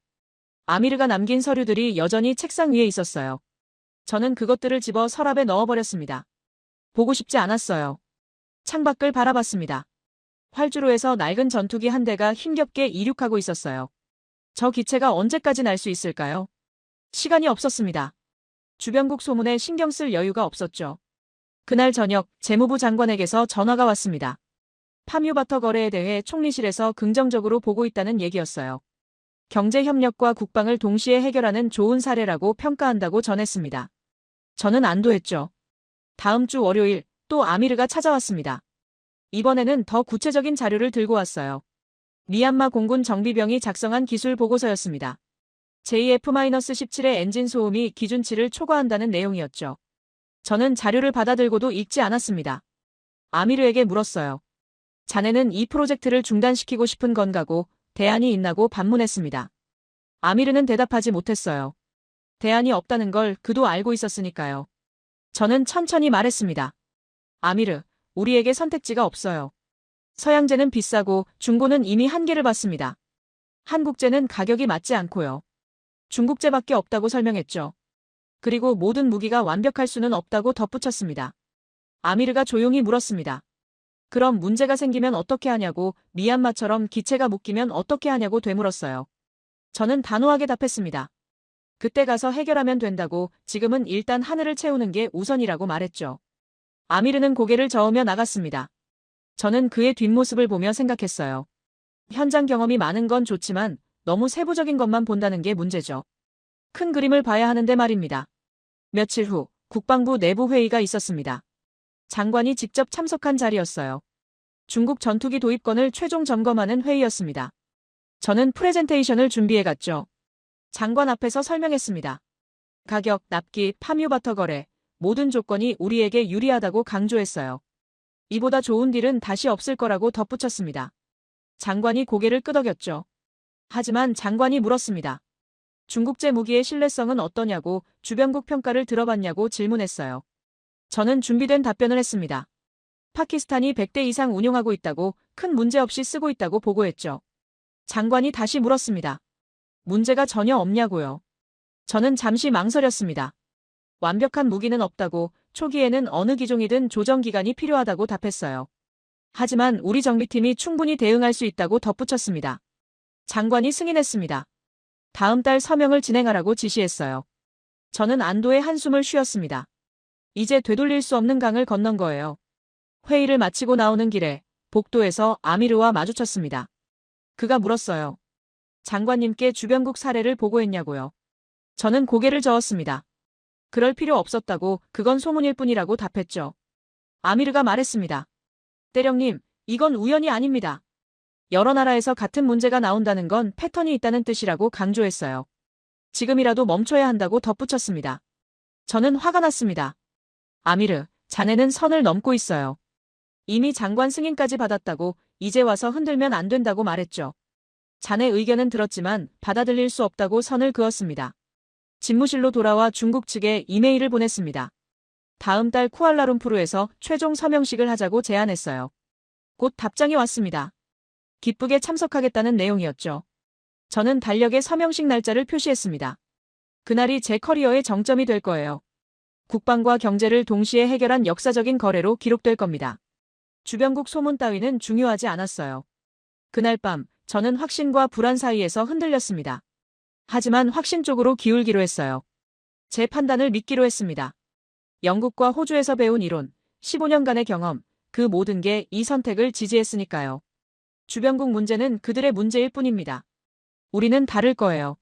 아미르가 남긴 서류들이 여전히 책상 위에 있었어요. 저는 그것들을 집어 서랍에 넣어버렸습니다. 보고 싶지 않았어요. 창밖을 바라봤습니다. 활주로에서 낡은 전투기 한 대가 힘겹게 이륙하고 있었어요. 저 기체가 언제까지 날 수 있을까요? 시간이 없었습니다. 주변국 소문에 신경 쓸 여유가 없었죠. 그날 저녁 재무부 장관에게서 전화가 왔습니다. 파뮤바터 거래에 대해 총리실에서 긍정적으로 보고 있다는 얘기였어요. 경제협력과 국방을 동시에 해결하는 좋은 사례라고 평가한다고 전했습니다. 저는 안도했죠. 다음 주 월요일 또 아미르가 찾아왔습니다. 이번에는 더 구체적인 자료를 들고 왔어요. 미얀마 공군 정비병이 작성한 기술 보고서였습니다. JF-17의 엔진 소음이 기준치를 초과한다는 내용이었죠. 저는 자료를 받아들고도 읽지 않았습니다. 아미르에게 물었어요. 자네는 이 프로젝트를 중단시키고 싶은 건가고 대안이 있나고 반문했습니다. 아미르는 대답하지 못했어요. 대안이 없다는 걸 그도 알고 있었으니까요. 저는 천천히 말했습니다. 아미르, 우리에게 선택지가 없어요. 서양제는 비싸고 중고는 이미 한계를 봤습니다. 한국제는 가격이 맞지 않고요. 중국제밖에 없다고 설명했죠. 그리고 모든 무기가 완벽할 수는 없다고 덧붙였습니다. 아미르가 조용히 물었습니다. 그럼 문제가 생기면 어떻게 하냐고, 미얀마처럼 기체가 묶이면 어떻게 하냐고 되물었어요. 저는 단호하게 답했습니다. 그때 가서 해결하면 된다고, 지금은 일단 하늘을 채우는 게 우선이라고 말했죠. 아미르는 고개를 저으며 나갔습니다. 저는 그의 뒷모습을 보며 생각했어요. 현장 경험이 많은 건 좋지만 너무 세부적인 것만 본다는 게 문제죠. 큰 그림을 봐야 하는데 말입니다. 며칠 후 국방부 내부 회의가 있었습니다. 장관이 직접 참석한 자리였어요. 중국 전투기 도입권을 최종 점검하는 회의였습니다. 저는 프레젠테이션을 준비해 갔죠. 장관 앞에서 설명했습니다. 가격, 납기, 파뮤바터 거래, 모든 조건이 우리에게 유리하다고 강조했어요. 이보다 좋은 딜은 다시 없을 거라고 덧붙였습니다. 장관이 고개를 끄덕였죠. 하지만 장관이 물었습니다. 중국제 무기의 신뢰성은 어떠냐고, 주변국 평가를 들어봤냐고 질문했어요. 저는 준비된 답변을 했습니다. 파키스탄이 100대 이상 운용하고 있다고, 큰 문제 없이 쓰고 있다고 보고했죠. 장관이 다시 물었습니다. 문제가 전혀 없냐고요. 저는 잠시 망설였습니다. 완벽한 무기는 없다고, 초기에는 어느 기종이든 조정 기간이 필요하다고 답했어요. 하지만 우리 정비팀이 충분히 대응할 수 있다고 덧붙였습니다. 장관이 승인했습니다. 다음 달 서명을 진행하라고 지시했어요. 저는 안도의 한숨을 쉬었습니다. 이제 되돌릴 수 없는 강을 건넌 거예요. 회의를 마치고 나오는 길에 복도에서 아미르와 마주쳤습니다. 그가 물었어요. 장관님께 주변국 사례를 보고했냐고요. 저는 고개를 저었습니다. 그럴 필요 없었다고, 그건 소문일 뿐이라고 답했죠. 아미르가 말했습니다. 대령님, 이건 우연이 아닙니다. 여러 나라에서 같은 문제가 나온다는 건 패턴이 있다는 뜻이라고 강조했어요. 지금이라도 멈춰야 한다고 덧붙였습니다. 저는 화가 났습니다. 아미르, 자네는 선을 넘고 있어요. 이미 장관 승인까지 받았다고, 이제 와서 흔들면 안 된다고 말했죠. 자네 의견은 들었지만 받아들일 수 없다고 선을 그었습니다. 집무실로 돌아와 중국 측에 이메일을 보냈습니다. 다음 달 쿠알라룸푸르에서 최종 서명식을 하자고 제안했어요. 곧 답장이 왔습니다. 기쁘게 참석하겠다는 내용이었죠. 저는 달력에 서명식 날짜를 표시했습니다. 그날이 제 커리어의 정점이 될 거예요. 국방과 경제를 동시에 해결한 역사적인 거래로 기록될 겁니다. 주변국 소문 따위는 중요하지 않았어요. 그날 밤 저는 확신과 불안 사이에서 흔들렸습니다. 하지만 확신 쪽으로 기울기로 했어요. 제 판단을 믿기로 했습니다. 영국과 호주에서 배운 이론, 15년간의 경험, 그 모든 게 이 선택을 지지했으니까요. 주변국 문제는 그들의 문제일 뿐입니다. 우리는 다를 거예요.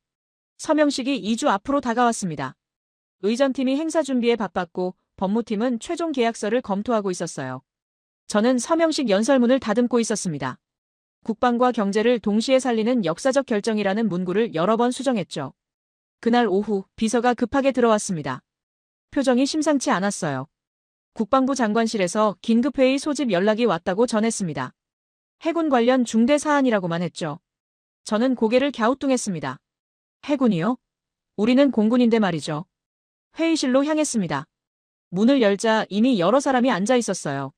서명식이 2주 앞으로 다가왔습니다. 의전팀이 행사 준비에 바빴고 법무팀은 최종 계약서를 검토하고 있었어요. 저는 서명식 연설문을 다듬고 있었습니다. 국방과 경제를 동시에 살리는 역사적 결정이라는 문구를 여러 번 수정했죠. 그날 오후 비서가 급하게 들어왔습니다. 표정이 심상치 않았어요. 국방부 장관실에서 긴급회의 소집 연락이 왔다고 전했습니다. 해군 관련 중대 사안이라고만 했죠. 저는 고개를 갸우뚱했습니다. 해군이요? 우리는 공군인데 말이죠. 회의실로 향했습니다. 문을 열자 이미 여러 사람이 앉아 있었어요.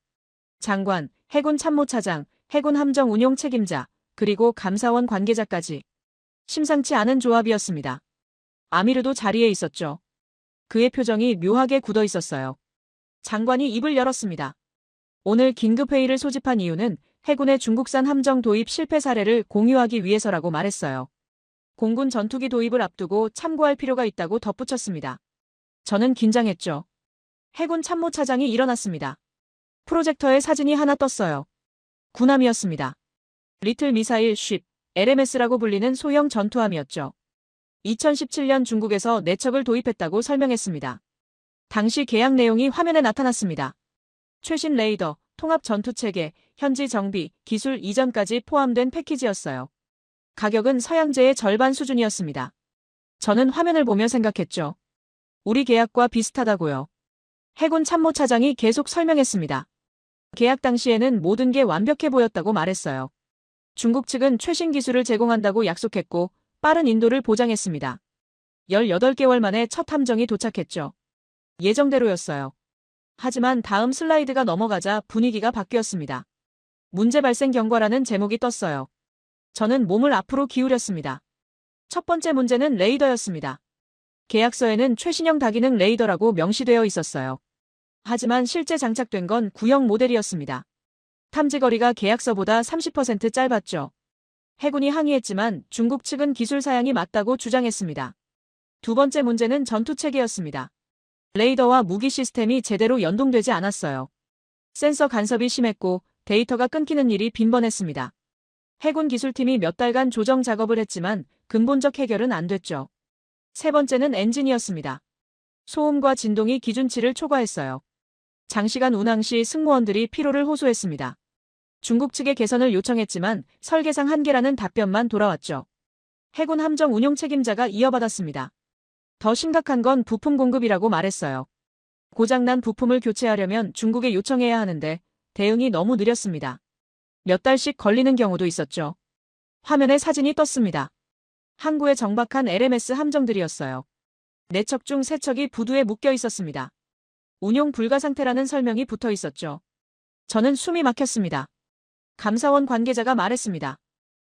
장관, 해군 참모차장, 해군 함정 운용 책임자, 그리고 감사원 관계자까지. 심상치 않은 조합이었습니다. 아미르도 자리에 있었죠. 그의 표정이 묘하게 굳어 있었어요. 장관이 입을 열었습니다. 오늘 긴급회의를 소집한 이유는 해군의 중국산 함정 도입 실패 사례를 공유하기 위해서라고 말했어요. 공군 전투기 도입을 앞두고 참고할 필요가 있다고 덧붙였습니다. 저는 긴장했죠. 해군 참모차장이 일어났습니다. 프로젝터에 사진이 하나 떴어요. 군함이었습니다. 리틀 미사일 쉽, LMS라고 불리는 소형 전투함이었죠. 2017년 중국에서 4척을 도입했다고 설명했습니다. 당시 계약 내용이 화면에 나타났습니다. 최신 레이더, 통합 전투체계, 현지 정비, 기술 이전까지 포함된 패키지였어요. 가격은 서양제의 절반 수준이었습니다. 저는 화면을 보며 생각했죠. 우리 계약과 비슷하다고요. 해군 참모차장이 계속 설명했습니다. 계약 당시에는 모든 게 완벽해 보였다고 말했어요. 중국 측은 최신 기술을 제공한다고 약속했고 빠른 인도를 보장했습니다. 18개월 만에 첫 함정이 도착했죠. 예정대로였어요. 하지만 다음 슬라이드가 넘어가자 분위기가 바뀌었습니다. 문제 발생 경과라는 제목이 떴어요. 저는 몸을 앞으로 기울였습니다. 첫 번째 문제는 레이더였습니다. 계약서에는 최신형 다기능 레이더라고 명시되어 있었어요. 하지만 실제 장착된 건 구형 모델이었습니다. 탐지거리가 계약서보다 30% 짧았죠. 해군이 항의했지만 중국 측은 기술 사양이 맞다고 주장했습니다. 두 번째 문제는 전투체계였습니다. 레이더와 무기 시스템이 제대로 연동되지 않았어요. 센서 간섭이 심했고 데이터가 끊기는 일이 빈번했습니다. 해군 기술팀이 몇 달간 조정 작업을 했지만 근본적 해결은 안 됐죠. 세 번째는 엔진이었습니다. 소음과 진동이 기준치를 초과했어요. 장시간 운항 시 승무원들이 피로를 호소했습니다. 중국 측에 개선을 요청했지만 설계상 한계라는 답변만 돌아왔죠. 해군 함정 운용 책임자가 이어받았습니다. 더 심각한 건 부품 공급이라고 말했어요. 고장난 부품을 교체하려면 중국에 요청해야 하는데 대응이 너무 느렸습니다. 몇 달씩 걸리는 경우도 있었죠. 화면에 사진이 떴습니다. 항구에 정박한 LMS 함정들이었어요. 4척 중 3척이 부두에 묶여 있었습니다. 운용 불가 상태라는 설명이 붙어 있었죠. 저는 숨이 막혔습니다. 감사원 관계자가 말했습니다.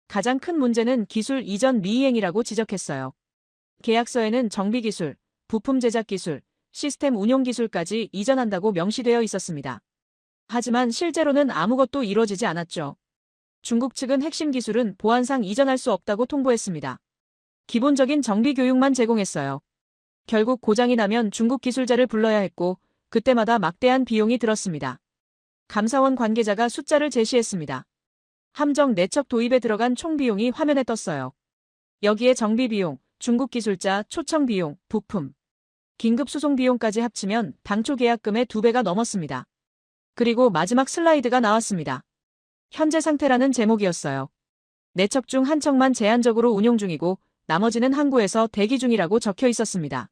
가장 큰 문제는 기술 이전 미이행이라고 지적했어요. 계약서에는 정비기술, 부품 제작 기술, 시스템 운용 기술까지 이전한다고 명시되어 있었습니다. 하지만 실제로는 아무것도 이루어지지 않았죠. 중국 측은 핵심 기술은 보안상 이전할 수 없다고 통보했습니다. 기본적인 정비 교육만 제공했어요. 결국 고장이 나면 중국 기술자를 불러야 했고 그때마다 막대한 비용이 들었습니다. 감사원 관계자가 숫자를 제시했습니다. 함정 4척 도입에 들어간 총 비용이 화면에 떴어요. 여기에 정비 비용, 중국 기술자, 초청 비용, 부품, 긴급 수송 비용까지 합치면 당초 계약금의 2배가 넘었습니다. 그리고 마지막 슬라이드가 나왔습니다. 현재 상태라는 제목이었어요. 4척 중 1척만 제한적으로 운용 중이고 나머지는 항구에서 대기 중이라고 적혀 있었습니다.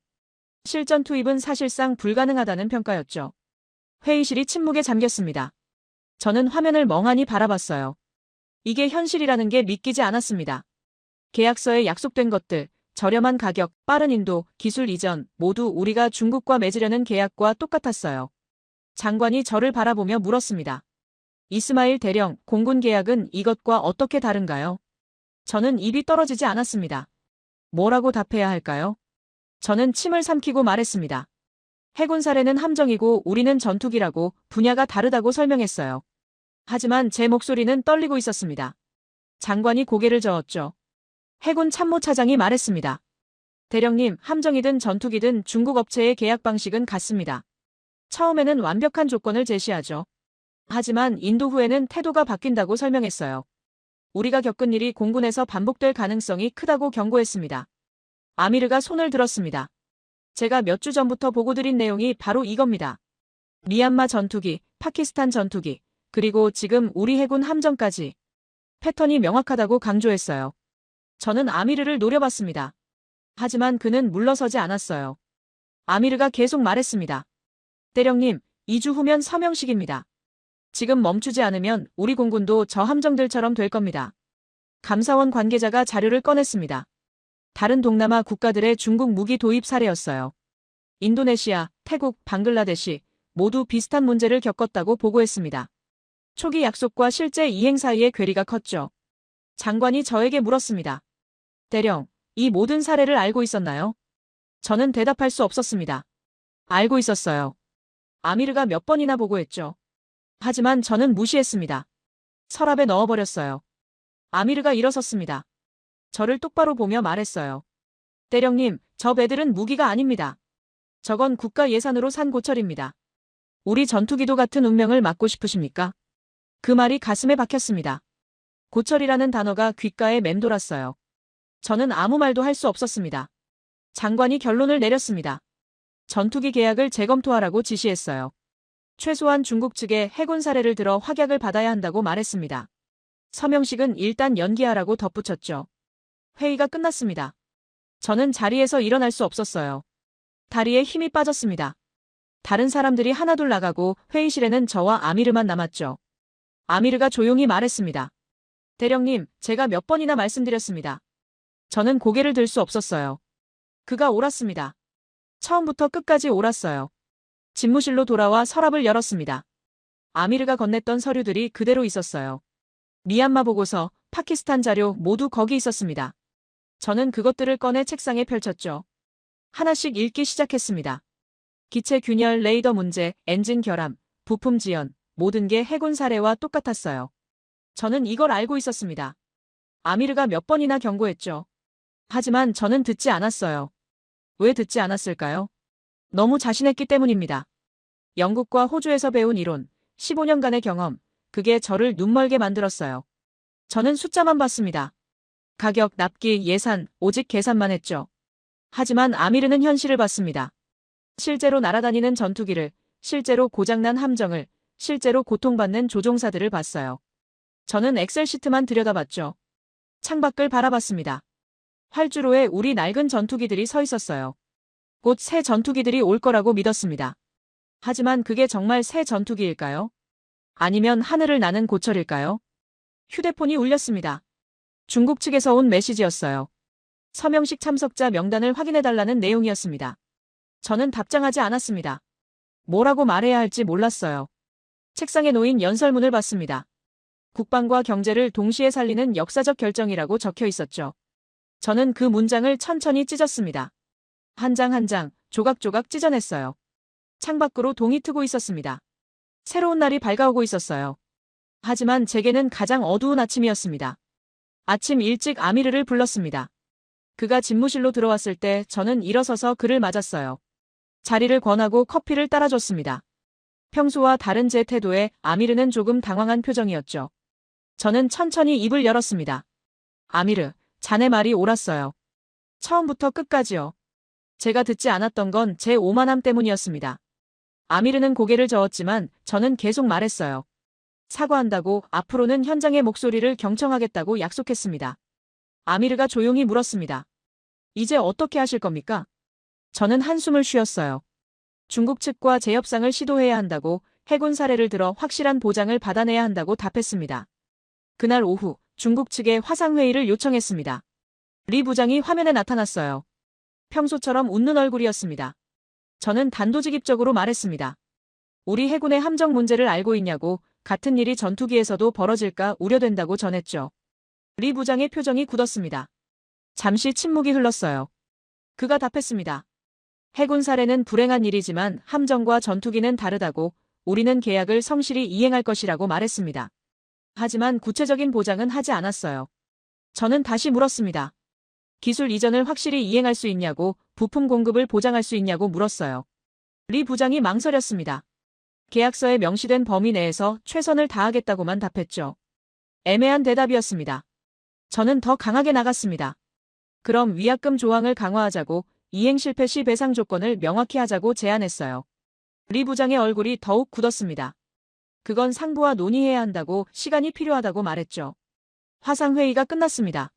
실전 투입은 사실상 불가능하다는 평가였죠. 회의실이 침묵에 잠겼습니다. 저는 화면을 멍하니 바라봤어요. 이게 현실이라는 게 믿기지 않았습니다. 계약서에 약속된 것들, 저렴한 가격, 빠른 인도, 기술 이전, 모두 우리가 중국과 맺으려는 계약과 똑같았어요. 장관이 저를 바라보며 물었습니다. 이스마일 대령, 공군 계약은 이것과 어떻게 다른가요? 저는 입이 떨어지지 않았습니다. 뭐라고 답해야 할까요? 저는 침을 삼키고 말했습니다. 해군 사례는 함정이고 우리는 전투기라고 분야가 다르다고 설명했어요. 하지만 제 목소리는 떨리고 있었습니다. 장관이 고개를 저었죠. 해군 참모차장이 말했습니다. 대령님, 함정이든 전투기든 중국 업체의 계약 방식은 같습니다. 처음에는 완벽한 조건을 제시하죠. 하지만 인도 후에는 태도가 바뀐다고 설명했어요. 우리가 겪은 일이 공군에서 반복될 가능성이 크다고 경고했습니다. 아미르가 손을 들었습니다. 제가 몇 주 전부터 보고드린 내용이 바로 이겁니다. 미얀마 전투기, 파키스탄 전투기, 그리고 지금 우리 해군 함정까지. 패턴이 명확하다고 강조했어요. 저는 아미르를 노려봤습니다. 하지만 그는 물러서지 않았어요. 아미르가 계속 말했습니다. 대령님, 2주 후면 서명식입니다. 지금 멈추지 않으면 우리 공군도 저 함정들처럼 될 겁니다. 감사원 관계자가 자료를 꺼냈습니다. 다른 동남아 국가들의 중국 무기 도입 사례였어요. 인도네시아, 태국, 방글라데시 모두 비슷한 문제를 겪었다고 보고했습니다. 초기 약속과 실제 이행 사이의 괴리가 컸죠. 장관이 저에게 물었습니다. 대령, 이 모든 사례를 알고 있었나요? 저는 대답할 수 없었습니다. 알고 있었어요. 아미르가 몇 번이나 보고했죠. 하지만 저는 무시했습니다. 서랍에 넣어버렸어요. 아미르가 일어섰습니다. 저를 똑바로 보며 말했어요. 대령님, 저 배들은 무기가 아닙니다. 저건 국가 예산으로 산 고철입니다. 우리 전투기도 같은 운명을 맞고 싶으십니까? 그 말이 가슴에 박혔습니다. 고철이라는 단어가 귓가에 맴돌았어요. 저는 아무 말도 할 수 없었습니다. 장관이 결론을 내렸습니다. 전투기 계약을 재검토하라고 지시했어요. 최소한 중국 측에 해군 사례를 들어 확약을 받아야 한다고 말했습니다. 서명식은 일단 연기하라고 덧붙였죠. 회의가 끝났습니다. 저는 자리에서 일어날 수 없었어요. 다리에 힘이 빠졌습니다. 다른 사람들이 하나둘 나가고 회의실에는 저와 아미르만 남았죠. 아미르가 조용히 말했습니다. 대령님, 제가 몇 번이나 말씀드렸습니다. 저는 고개를 들 수 없었어요. 그가 옳았습니다. 처음부터 끝까지 옳았어요. 집무실로 돌아와 서랍을 열었습니다. 아미르가 건넸던 서류들이 그대로 있었어요. 미얀마 보고서, 파키스탄 자료 모두 거기 있었습니다. 저는 그것들을 꺼내 책상에 펼쳤죠. 하나씩 읽기 시작했습니다. 기체 균열, 레이더 문제, 엔진 결함, 부품 지연, 모든 게 해군 사례와 똑같았어요. 저는 이걸 알고 있었습니다. 아미르가 몇 번이나 경고했죠. 하지만 저는 듣지 않았어요. 왜 듣지 않았을까요? 너무 자신했기 때문입니다. 영국과 호주에서 배운 이론, 15년간의 경험, 그게 저를 눈멀게 만들었어요. 저는 숫자만 봤습니다. 가격, 납기, 예산, 오직 계산만 했죠. 하지만 아미르는 현실을 봤습니다. 실제로 날아다니는 전투기를, 실제로 고장난 함정을, 실제로 고통받는 조종사들을 봤어요. 저는 엑셀 시트만 들여다봤죠. 창밖을 바라봤습니다. 활주로에 우리 낡은 전투기들이 서 있었어요. 곧 새 전투기들이 올 거라고 믿었습니다. 하지만 그게 정말 새 전투기일까요? 아니면 하늘을 나는 고철일까요? 휴대폰이 울렸습니다. 중국 측에서 온 메시지였어요. 서명식 참석자 명단을 확인해달라는 내용이었습니다. 저는 답장하지 않았습니다. 뭐라고 말해야 할지 몰랐어요. 책상에 놓인 연설문을 봤습니다. 국방과 경제를 동시에 살리는 역사적 결정이라고 적혀 있었죠. 저는 그 문장을 천천히 찢었습니다. 한 장 한 장, 조각조각 찢어냈어요. 창밖으로 동이 트고 있었습니다. 새로운 날이 밝아오고 있었어요. 하지만 제게는 가장 어두운 아침이었습니다. 아침 일찍 아미르를 불렀습니다. 그가 집무실로 들어왔을 때 저는 일어서서 그를 맞았어요. 자리를 권하고 커피를 따라줬습니다. 평소와 다른 제 태도에 아미르는 조금 당황한 표정이었죠. 저는 천천히 입을 열었습니다. 아미르, 자네 말이 옳았어요. 처음부터 끝까지요. 제가 듣지 않았던 건 제 오만함 때문이었습니다. 아미르는 고개를 저었지만 저는 계속 말했어요. 사과한다고, 앞으로는 현장의 목소리를 경청하겠다고 약속했습니다. 아미르가 조용히 물었습니다. 이제 어떻게 하실 겁니까? 저는 한숨을 쉬었어요. 중국 측과 재협상을 시도해야 한다고, 해군 사례를 들어 확실한 보장을 받아내야 한다고 답했습니다. 그날 오후 중국 측에 화상회의를 요청했습니다. 리 부장이 화면에 나타났어요. 평소처럼 웃는 얼굴이었습니다. 저는 단도직입적으로 말했습니다. 우리 해군의 함정 문제를 알고 있냐고, 같은 일이 전투기에서도 벌어질까 우려된다고 전했죠. 리 부장의 표정이 굳었습니다. 잠시 침묵이 흘렀어요. 그가 답했습니다. 해군 사례는 불행한 일이지만 함정과 전투기는 다르다고, 우리는 계약을 성실히 이행할 것이라고 말했습니다. 하지만 구체적인 보장은 하지 않았어요. 저는 다시 물었습니다. 기술 이전을 확실히 이행할 수 있냐고, 부품 공급을 보장할 수 있냐고 물었어요. 리 부장이 망설였습니다. 계약서에 명시된 범위 내에서 최선을 다하겠다고만 답했죠. 애매한 대답이었습니다. 저는 더 강하게 나갔습니다. 그럼 위약금 조항을 강화하자고, 이행 실패 시 배상 조건을 명확히 하자고 제안했어요. 리 부장의 얼굴이 더욱 굳었습니다. 그건 상부와 논의해야 한다고, 시간이 필요하다고 말했죠. 화상회의가 끝났습니다.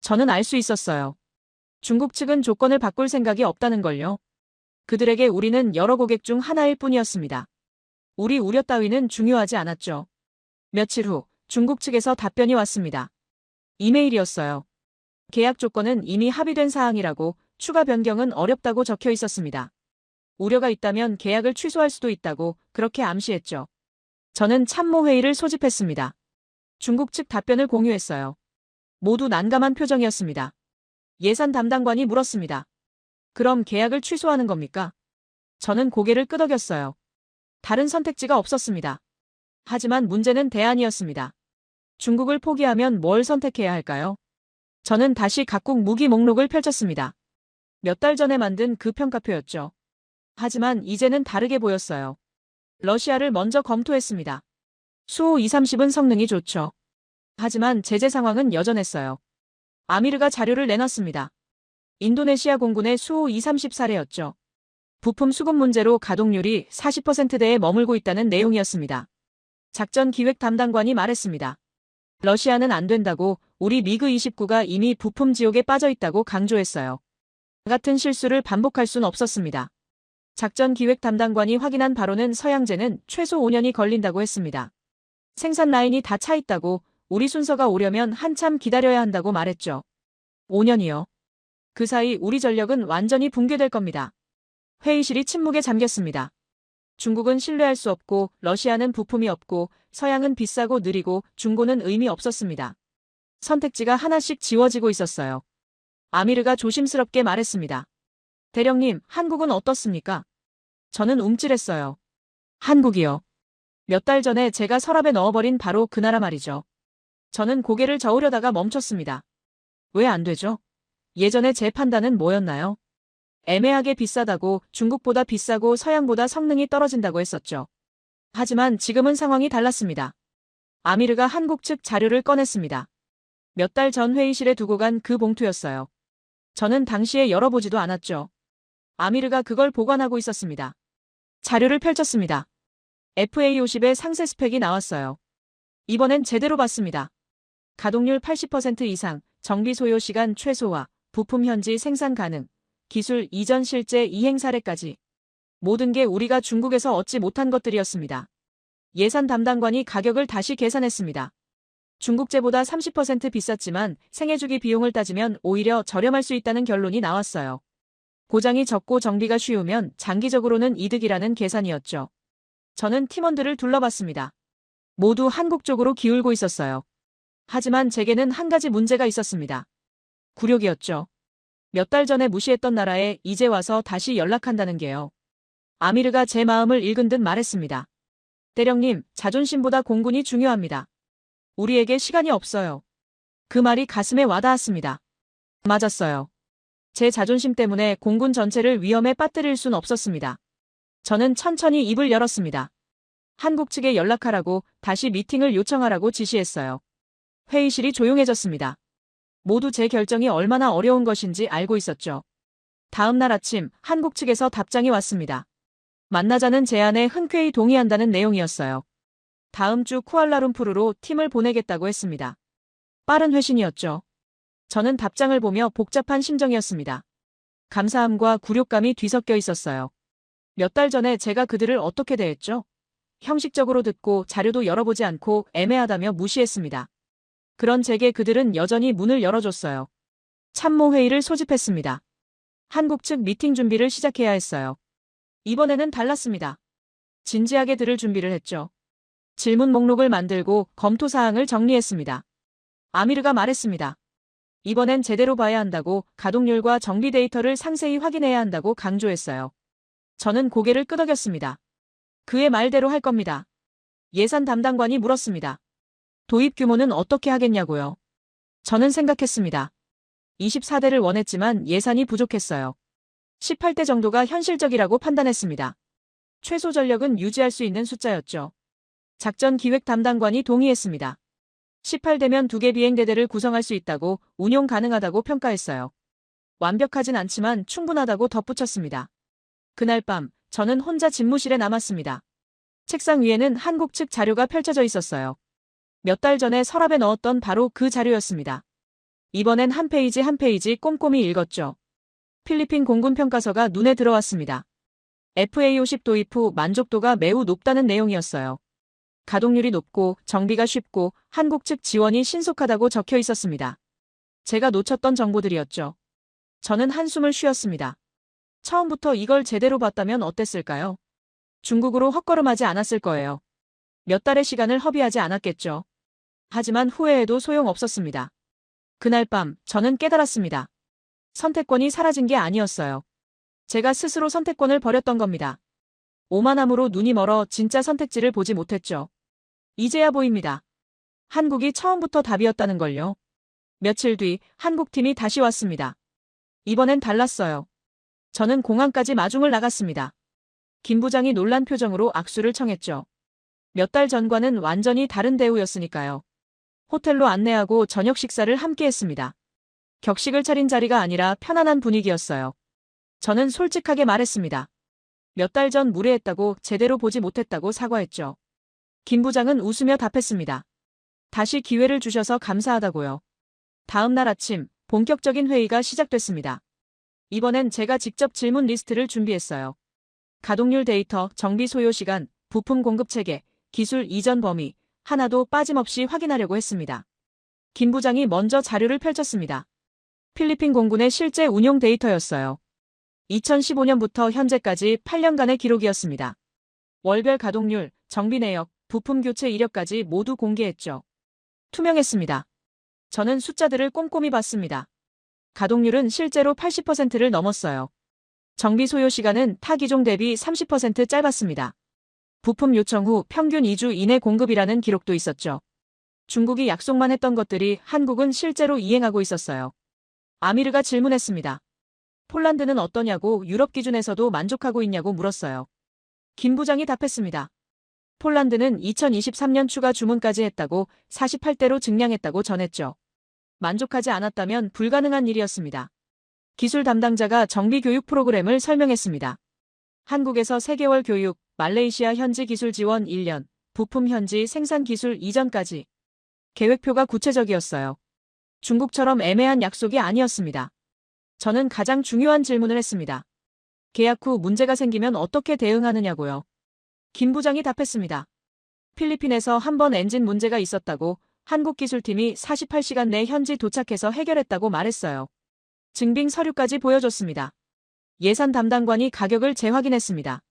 저는 알 수 있었어요. 중국 측은 조건을 바꿀 생각이 없다는 걸요. 그들에게 우리는 여러 고객 중 하나일 뿐이었습니다. 우리 우려 따위는 중요하지 않았죠. 며칠 후 중국 측에서 답변이 왔습니다. 이메일이었어요. 계약 조건은 이미 합의된 사항이라고, 추가 변경은 어렵다고 적혀 있었습니다. 우려가 있다면 계약을 취소할 수도 있다고 그렇게 암시했죠. 저는 참모회의를 소집했습니다. 중국 측 답변을 공유했어요. 모두 난감한 표정이었습니다. 예산 담당관이 물었습니다. 그럼 계약을 취소하는 겁니까? 저는 고개를 끄덕였어요. 다른 선택지가 없었습니다. 하지만 문제는 대안이었습니다. 중국을 포기하면 뭘 선택해야 할까요? 저는 다시 각국 무기 목록을 펼쳤습니다. 몇 달 전에 만든 그 평가표였죠. 하지만 이제는 다르게 보였어요. 러시아를 먼저 검토했습니다. 수호 230은 성능이 좋죠. 하지만 제재 상황은 여전했어요. 아미르가 자료를 내놨습니다. 인도네시아 공군의 수호 230 사례였죠. 부품 수급 문제로 가동률이 40%대에 머물고 있다는 내용이었습니다. 작전 기획 담당관이 말했습니다. 러시아는 안 된다고, 우리 미그 29가 이미 부품 지옥에 빠져 있다고 강조했어요. 같은 실수를 반복할 순 없었습니다. 작전 기획 담당관이 확인한 바로는 서양제는 최소 5년이 걸린다고 했습니다. 생산 라인이 다 차 있다고, 우리 순서가 오려면 한참 기다려야 한다고 말했죠. 5년이요. 그 사이 우리 전력은 완전히 붕괴될 겁니다. 회의실이 침묵에 잠겼습니다. 중국은 신뢰할 수 없고, 러시아는 부품이 없고, 서양은 비싸고 느리고, 중고는 의미 없었습니다. 선택지가 하나씩 지워지고 있었어요. 아미르가 조심스럽게 말했습니다. 대령님, 한국은 어떻습니까? 저는 움찔했어요. 한국이요. 몇 달 전에 제가 서랍에 넣어버린 바로 그 나라 말이죠. 저는 고개를 저으려다가 멈췄습니다. 왜 안 되죠? 예전에 제 판단은 뭐였나요? 애매하게 비싸다고, 중국보다 비싸고 서양보다 성능이 떨어진다고 했었죠. 하지만 지금은 상황이 달랐습니다. 아미르가 한국 측 자료를 꺼냈습니다. 몇 달 전 회의실에 두고 간 그 봉투였어요. 저는 당시에 열어보지도 않았죠. 아미르가 그걸 보관하고 있었습니다. 자료를 펼쳤습니다. FA50의 상세 스펙이 나왔어요. 이번엔 제대로 봤습니다. 가동률 80% 이상, 정비 소요 시간 최소화, 부품 현지 생산 가능, 기술 이전 실제 이행 사례까지. 모든 게 우리가 중국에서 얻지 못한 것들이었습니다. 예산 담당관이 가격을 다시 계산했습니다. 중국제보다 30% 비쌌지만 생애주기 비용을 따지면 오히려 저렴할 수 있다는 결론이 나왔어요. 고장이 적고 정비가 쉬우면 장기적으로는 이득이라는 계산이었죠. 저는 팀원들을 둘러봤습니다. 모두 한국 쪽으로 기울고 있었어요. 하지만 제게는 한 가지 문제가 있었습니다. 굴욕이었죠. 몇 달 전에 무시했던 나라에 이제 와서 다시 연락한다는 게요. 아미르가 제 마음을 읽은 듯 말했습니다. 대령님, 자존심보다 공군이 중요합니다. 우리에게 시간이 없어요. 그 말이 가슴에 와닿았습니다. 맞았어요. 제 자존심 때문에 공군 전체를 위험에 빠뜨릴 순 없었습니다. 저는 천천히 입을 열었습니다. 한국 측에 연락하라고, 다시 미팅을 요청하라고 지시했어요. 회의실이 조용해졌습니다. 모두 제 결정이 얼마나 어려운 것인지 알고 있었죠. 다음 날 아침 한국 측에서 답장이 왔습니다. 만나자는 제안에 흔쾌히 동의한다는 내용이었어요. 다음 주 쿠알라룸푸르로 팀을 보내겠다고 했습니다. 빠른 회신이었죠. 저는 답장을 보며 복잡한 심정이었습니다. 감사함과 굴욕감이 뒤섞여 있었어요. 몇 달 전에 제가 그들을 어떻게 대했죠? 형식적으로 듣고 자료도 열어보지 않고 애매하다며 무시했습니다. 그런 제게 그들은 여전히 문을 열어줬어요. 참모회의를 소집했습니다. 한국 측 미팅 준비를 시작해야 했어요. 이번에는 달랐습니다. 진지하게 들을 준비를 했죠. 질문 목록을 만들고 검토 사항을 정리했습니다. 아미르가 말했습니다. 이번엔 제대로 봐야 한다고, 가동률과 정비 데이터를 상세히 확인해야 한다고 강조했어요. 저는 고개를 끄덕였습니다. 그의 말대로 할 겁니다. 예산 담당관이 물었습니다. 도입 규모는 어떻게 하겠냐고요? 저는 생각했습니다. 24대를 원했지만 예산이 부족했어요. 18대 정도가 현실적이라고 판단했습니다. 최소 전력은 유지할 수 있는 숫자였죠. 작전 기획 담당관이 동의했습니다. 18대면 2개 비행대대를 구성할 수 있다고, 운용 가능하다고 평가했어요. 완벽하진 않지만 충분하다고 덧붙였습니다. 그날 밤 저는 혼자 집무실에 남았습니다. 책상 위에는 한국 측 자료가 펼쳐져 있었어요. 몇 달 전에 서랍에 넣었던 바로 그 자료였습니다. 이번엔 한 페이지 한 페이지 꼼꼼히 읽었죠. 필리핀 공군 평가서가 눈에 들어왔습니다. FA50 도입 후 만족도가 매우 높다는 내용이었어요. 가동률이 높고 정비가 쉽고 한국 측 지원이 신속하다고 적혀 있었습니다. 제가 놓쳤던 정보들이었죠. 저는 한숨을 쉬었습니다. 처음부터 이걸 제대로 봤다면 어땠을까요? 중국으로 헛걸음하지 않았을 거예요. 몇 달의 시간을 허비하지 않았겠죠. 하지만 후회해도 소용없었습니다. 그날 밤 저는 깨달았습니다. 선택권이 사라진 게 아니었어요. 제가 스스로 선택권을 버렸던 겁니다. 오만함으로 눈이 멀어 진짜 선택지를 보지 못했죠. 이제야 보입니다. 한국이 처음부터 답이었다는 걸요. 며칠 뒤 한국팀이 다시 왔습니다. 이번엔 달랐어요. 저는 공항까지 마중을 나갔습니다. 김 부장이 놀란 표정으로 악수를 청했죠. 몇 달 전과는 완전히 다른 대우였으니까요. 호텔로 안내하고 저녁 식사를 함께 했습니다. 격식을 차린 자리가 아니라 편안한 분위기였어요. 저는 솔직하게 말했습니다. 몇 달 전 무례했다고 제대로 보지 못했다고 사과했죠. 김 부장은 웃으며 답했습니다. 다시 기회를 주셔서 감사하다고요. 다음 날 아침 본격적인 회의가 시작됐습니다. 이번엔 제가 직접 질문 리스트를 준비했어요. 가동률 데이터, 정비 소요 시간, 부품 공급 체계, 기술 이전 범위, 하나도 빠짐없이 확인하려고 했습니다. 김 부장이 먼저 자료를 펼쳤습니다. 필리핀 공군의 실제 운용 데이터였어요. 2015년부터 현재까지 8년간의 기록이었습니다. 월별 가동률, 정비 내역, 부품 교체 이력까지 모두 공개했죠. 투명했습니다. 저는 숫자들을 꼼꼼히 봤습니다. 가동률은 실제로 80%를 넘었어요. 정비 소요 시간은 타 기종 대비 30% 짧았습니다. 부품 요청 후 평균 2주 이내 공급이라는 기록도 있었죠. 중국이 약속만 했던 것들이 한국은 실제로 이행하고 있었어요. 아미르가 질문했습니다. 폴란드는 어떠냐고 유럽 기준에서도 만족하고 있냐고 물었어요. 김 부장이 답했습니다. 폴란드는 2023년 추가 주문까지 했다고 48대로 증량했다고 전했죠. 만족하지 않았다면 불가능한 일이었습니다. 기술 담당자가 정비 교육 프로그램을 설명했습니다. 한국에서 3개월 교육, 말레이시아 현지 기술 지원 1년, 부품 현지 생산 기술 이전까지. 계획표가 구체적이었어요. 중국처럼 애매한 약속이 아니었습니다. 저는 가장 중요한 질문을 했습니다. 계약 후 문제가 생기면 어떻게 대응하느냐고요. 김 부장이 답했습니다. 필리핀에서 한 번 엔진 문제가 있었다고 한국 기술팀이 48시간 내 현지 도착해서 해결했다고 말했어요. 증빙 서류까지 보여줬습니다. 예산 담당관이 가격을 재확인했습니다.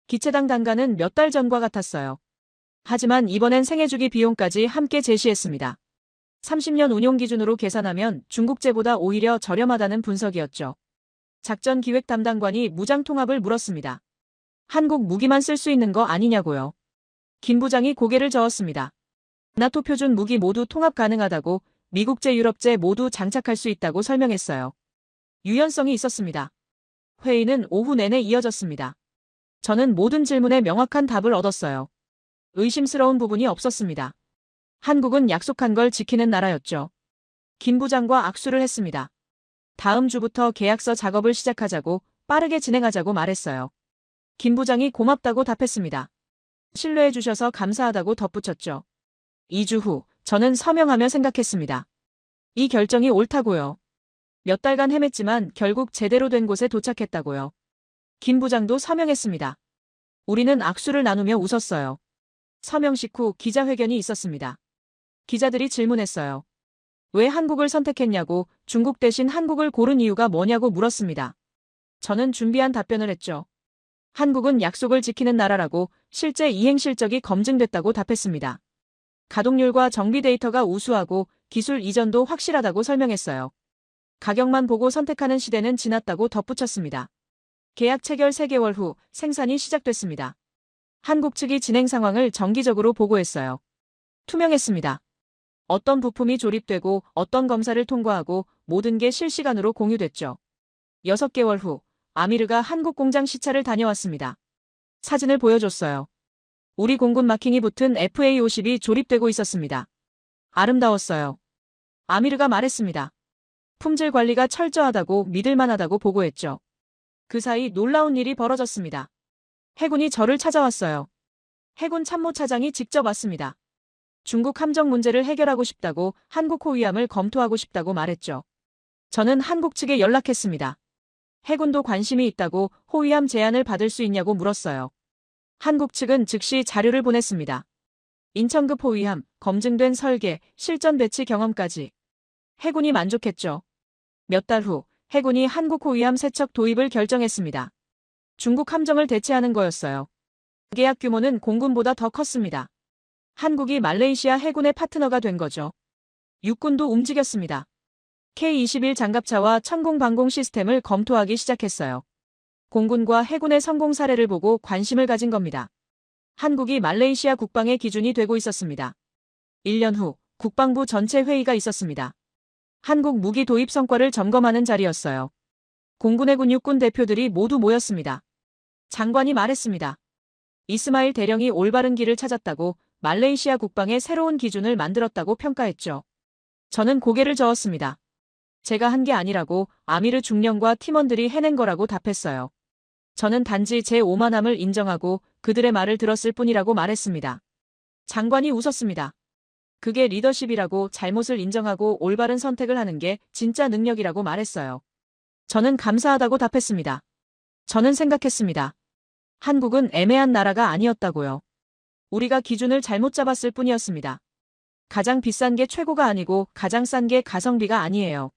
기체당 단가는 몇 달 전과 같았어요. 하지만 이번엔 생애주기 비용까지 함께 제시했습니다. 30년 운용 기준으로 계산하면 중국제보다 오히려 저렴하다는 분석이었죠. 작전 기획 담당관이 무장 통합을 물었습니다. 한국 무기만 쓸 수 있는 거 아니냐고요. 김 부장이 고개를 저었습니다. 나토 표준 무기 모두 통합 가능하다고 미국제 유럽제 모두 장착할 수 있다고 설명했어요. 유연성이 있었습니다. 회의는 오후 내내 이어졌습니다. 저는 모든 질문에 명확한 답을 얻었어요. 의심스러운 부분이 없었습니다. 한국은 약속한 걸 지키는 나라였죠. 김 부장과 악수를 했습니다. 다음 주부터 계약서 작업을 시작하자고 빠르게 진행하자고 말했어요. 김 부장이 고맙다고 답했습니다. 신뢰해 주셔서 감사하다고 덧붙였죠. 2주 후 저는 서명하며 생각했습니다. 이 결정이 옳다고요. 몇 달간 헤맸지만 결국 제대로 된 곳에 도착했다고요. 김 부장도 서명했습니다. 우리는 악수를 나누며 웃었어요. 서명식 후 기자회견이 있었습니다. 기자들이 질문했어요. 왜 한국을 선택했냐고, 중국 대신 한국을 고른 이유가 뭐냐고 물었습니다. 저는 준비한 답변을 했죠. 한국은 약속을 지키는 나라라고, 실제 이행 실적이 검증됐다고 답했습니다. 가동률과 정비 데이터가 우수하고 기술 이전도 확실하다고 설명했어요. 가격만 보고 선택하는 시대는 지났다고 덧붙였습니다. 계약 체결 3개월 후 생산이 시작됐습니다. 한국 측이 진행 상황을 정기적으로 보고했어요. 투명했습니다. 어떤 부품이 조립되고 어떤 검사를 통과하고 모든 게 실시간으로 공유됐죠. 6개월 후 아미르가 한국 공장 시찰을 다녀왔습니다. 사진을 보여줬어요. 우리 공군 마킹이 붙은 FA50이 조립되고 있었습니다. 아름다웠어요. 아미르가 말했습니다. 품질 관리가 철저하다고 믿을만하다고 보고했죠. 그 사이 놀라운 일이 벌어졌습니다. 해군이 저를 찾아왔어요. 해군 참모차장이 직접 왔습니다. 중국 함정 문제를 해결하고 싶다고 한국 호위함을 검토하고 싶다고 말했죠. 저는 한국 측에 연락했습니다. 해군도 관심이 있다고 호위함 제안을 받을 수 있냐고 물었어요. 한국 측은 즉시 자료를 보냈습니다. 인천급 호위함, 검증된 설계, 실전 배치 경험까지. 해군이 만족했죠. 몇 달 후 해군이 한국 호위함 세척 도입을 결정했습니다. 중국 함정을 대체하는 거였어요. 계약 규모는 공군보다 더 컸습니다. 한국이 말레이시아 해군의 파트너가 된 거죠. 육군도 움직였습니다. K-21 장갑차와 천공 방공 시스템을 검토하기 시작했어요. 공군과 해군의 성공 사례를 보고 관심을 가진 겁니다. 한국이 말레이시아 국방의 기준이 되고 있었습니다. 1년 후 국방부 전체 회의가 있었습니다. 한국 무기 도입 성과를 점검하는 자리였어요. 공군의 군육군 대표들이 모두 모였습니다. 장관이 말했습니다. 이스마일 대령이 올바른 길을 찾았다고 말레이시아 국방의 새로운 기준을 만들었다고 평가했죠. 저는 고개를 저었습니다. 제가 한 게 아니라고 아미르 중령과 팀원들이 해낸 거라고 답했어요. 저는 단지 제 오만함을 인정하고 그들의 말을 들었을 뿐이라고 말했습니다. 장관이 웃었습니다. 그게 리더십이라고 잘못을 인정하고 올바른 선택을 하는 게 진짜 능력이라고 말했어요. 저는 감사하다고 답했습니다. 저는 생각했습니다. 한국은 애매한 나라가 아니었다고요. 우리가 기준을 잘못 잡았을 뿐이었습니다. 가장 비싼 게 최고가 아니고 가장 싼 게 가성비가 아니에요.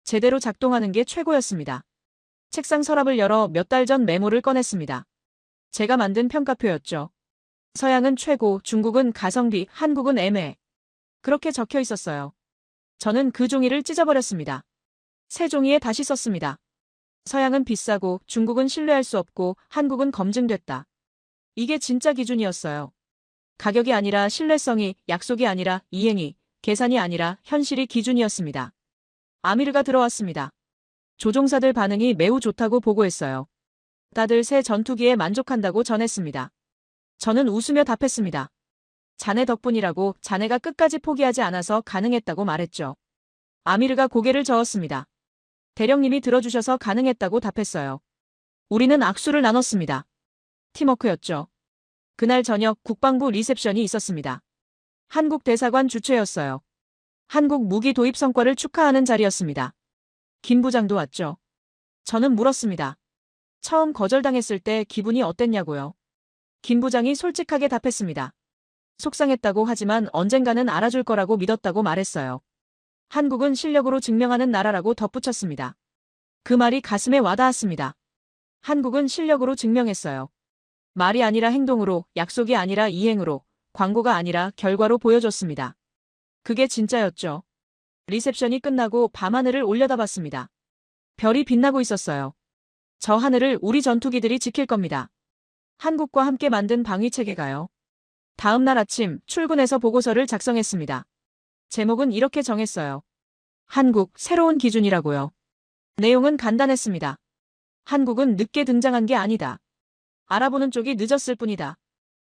제대로 작동하는 게 최고였습니다. 책상 서랍을 열어 몇 달 전 메모를 꺼냈습니다. 제가 만든 평가표였죠. 서양은 최고, 중국은 가성비, 한국은 애매. 그렇게 적혀 있었어요. 저는 그 종이를 찢어버렸습니다. 새 종이에 다시 썼습니다. 서양은 비싸고 중국은 신뢰할 수 없고 한국은 검증됐다. 이게 진짜 기준이었어요. 가격이 아니라 신뢰성이, 약속이 아니라 이행이, 계산이 아니라 현실이 기준이었습니다. 아미르가 들어왔습니다. 조종사들 반응이 매우 좋다고 보고했어요. 다들 새 전투기에 만족한다고 전했습니다. 저는 웃으며 답했습니다. 자네 덕분이라고. 자네가 끝까지 포기하지 않아서 가능했다고 말했죠. 아미르가 고개를 저었습니다. 대령님이 들어주셔서 가능했다고 답했어요. 우리는 악수를 나눴습니다. 팀워크였죠. 그날 저녁 국방부 리셉션이 있었습니다. 한국 대사관 주최였어요. 한국 무기 도입 성과를 축하하는 자리였습니다. 김 부장도 왔죠. 저는 물었습니다. 처음 거절당했을 때 기분이 어땠냐고요. 김 부장이 솔직하게 답했습니다. 속상했다고 하지만 언젠가는 알아줄 거라고 믿었다고 말했어요. 한국은 실력으로 증명하는 나라라고 덧붙였습니다. 그 말이 가슴에 와닿았습니다. 한국은 실력으로 증명했어요. 말이 아니라 행동으로, 약속이 아니라 이행으로, 광고가 아니라 결과로 보여줬습니다. 그게 진짜였죠. 리셉션이 끝나고 밤하늘을 올려다봤습니다. 별이 빛나고 있었어요. 저 하늘을 우리 전투기들이 지킬 겁니다. 한국과 함께 만든 방위체계가요. 다음 날 아침 출근해서 보고서를 작성했습니다. 제목은 이렇게 정했어요. 한국, 새로운 기준이라고요. 내용은 간단했습니다. 한국은 늦게 등장한 게 아니다. 알아보는 쪽이 늦었을 뿐이다.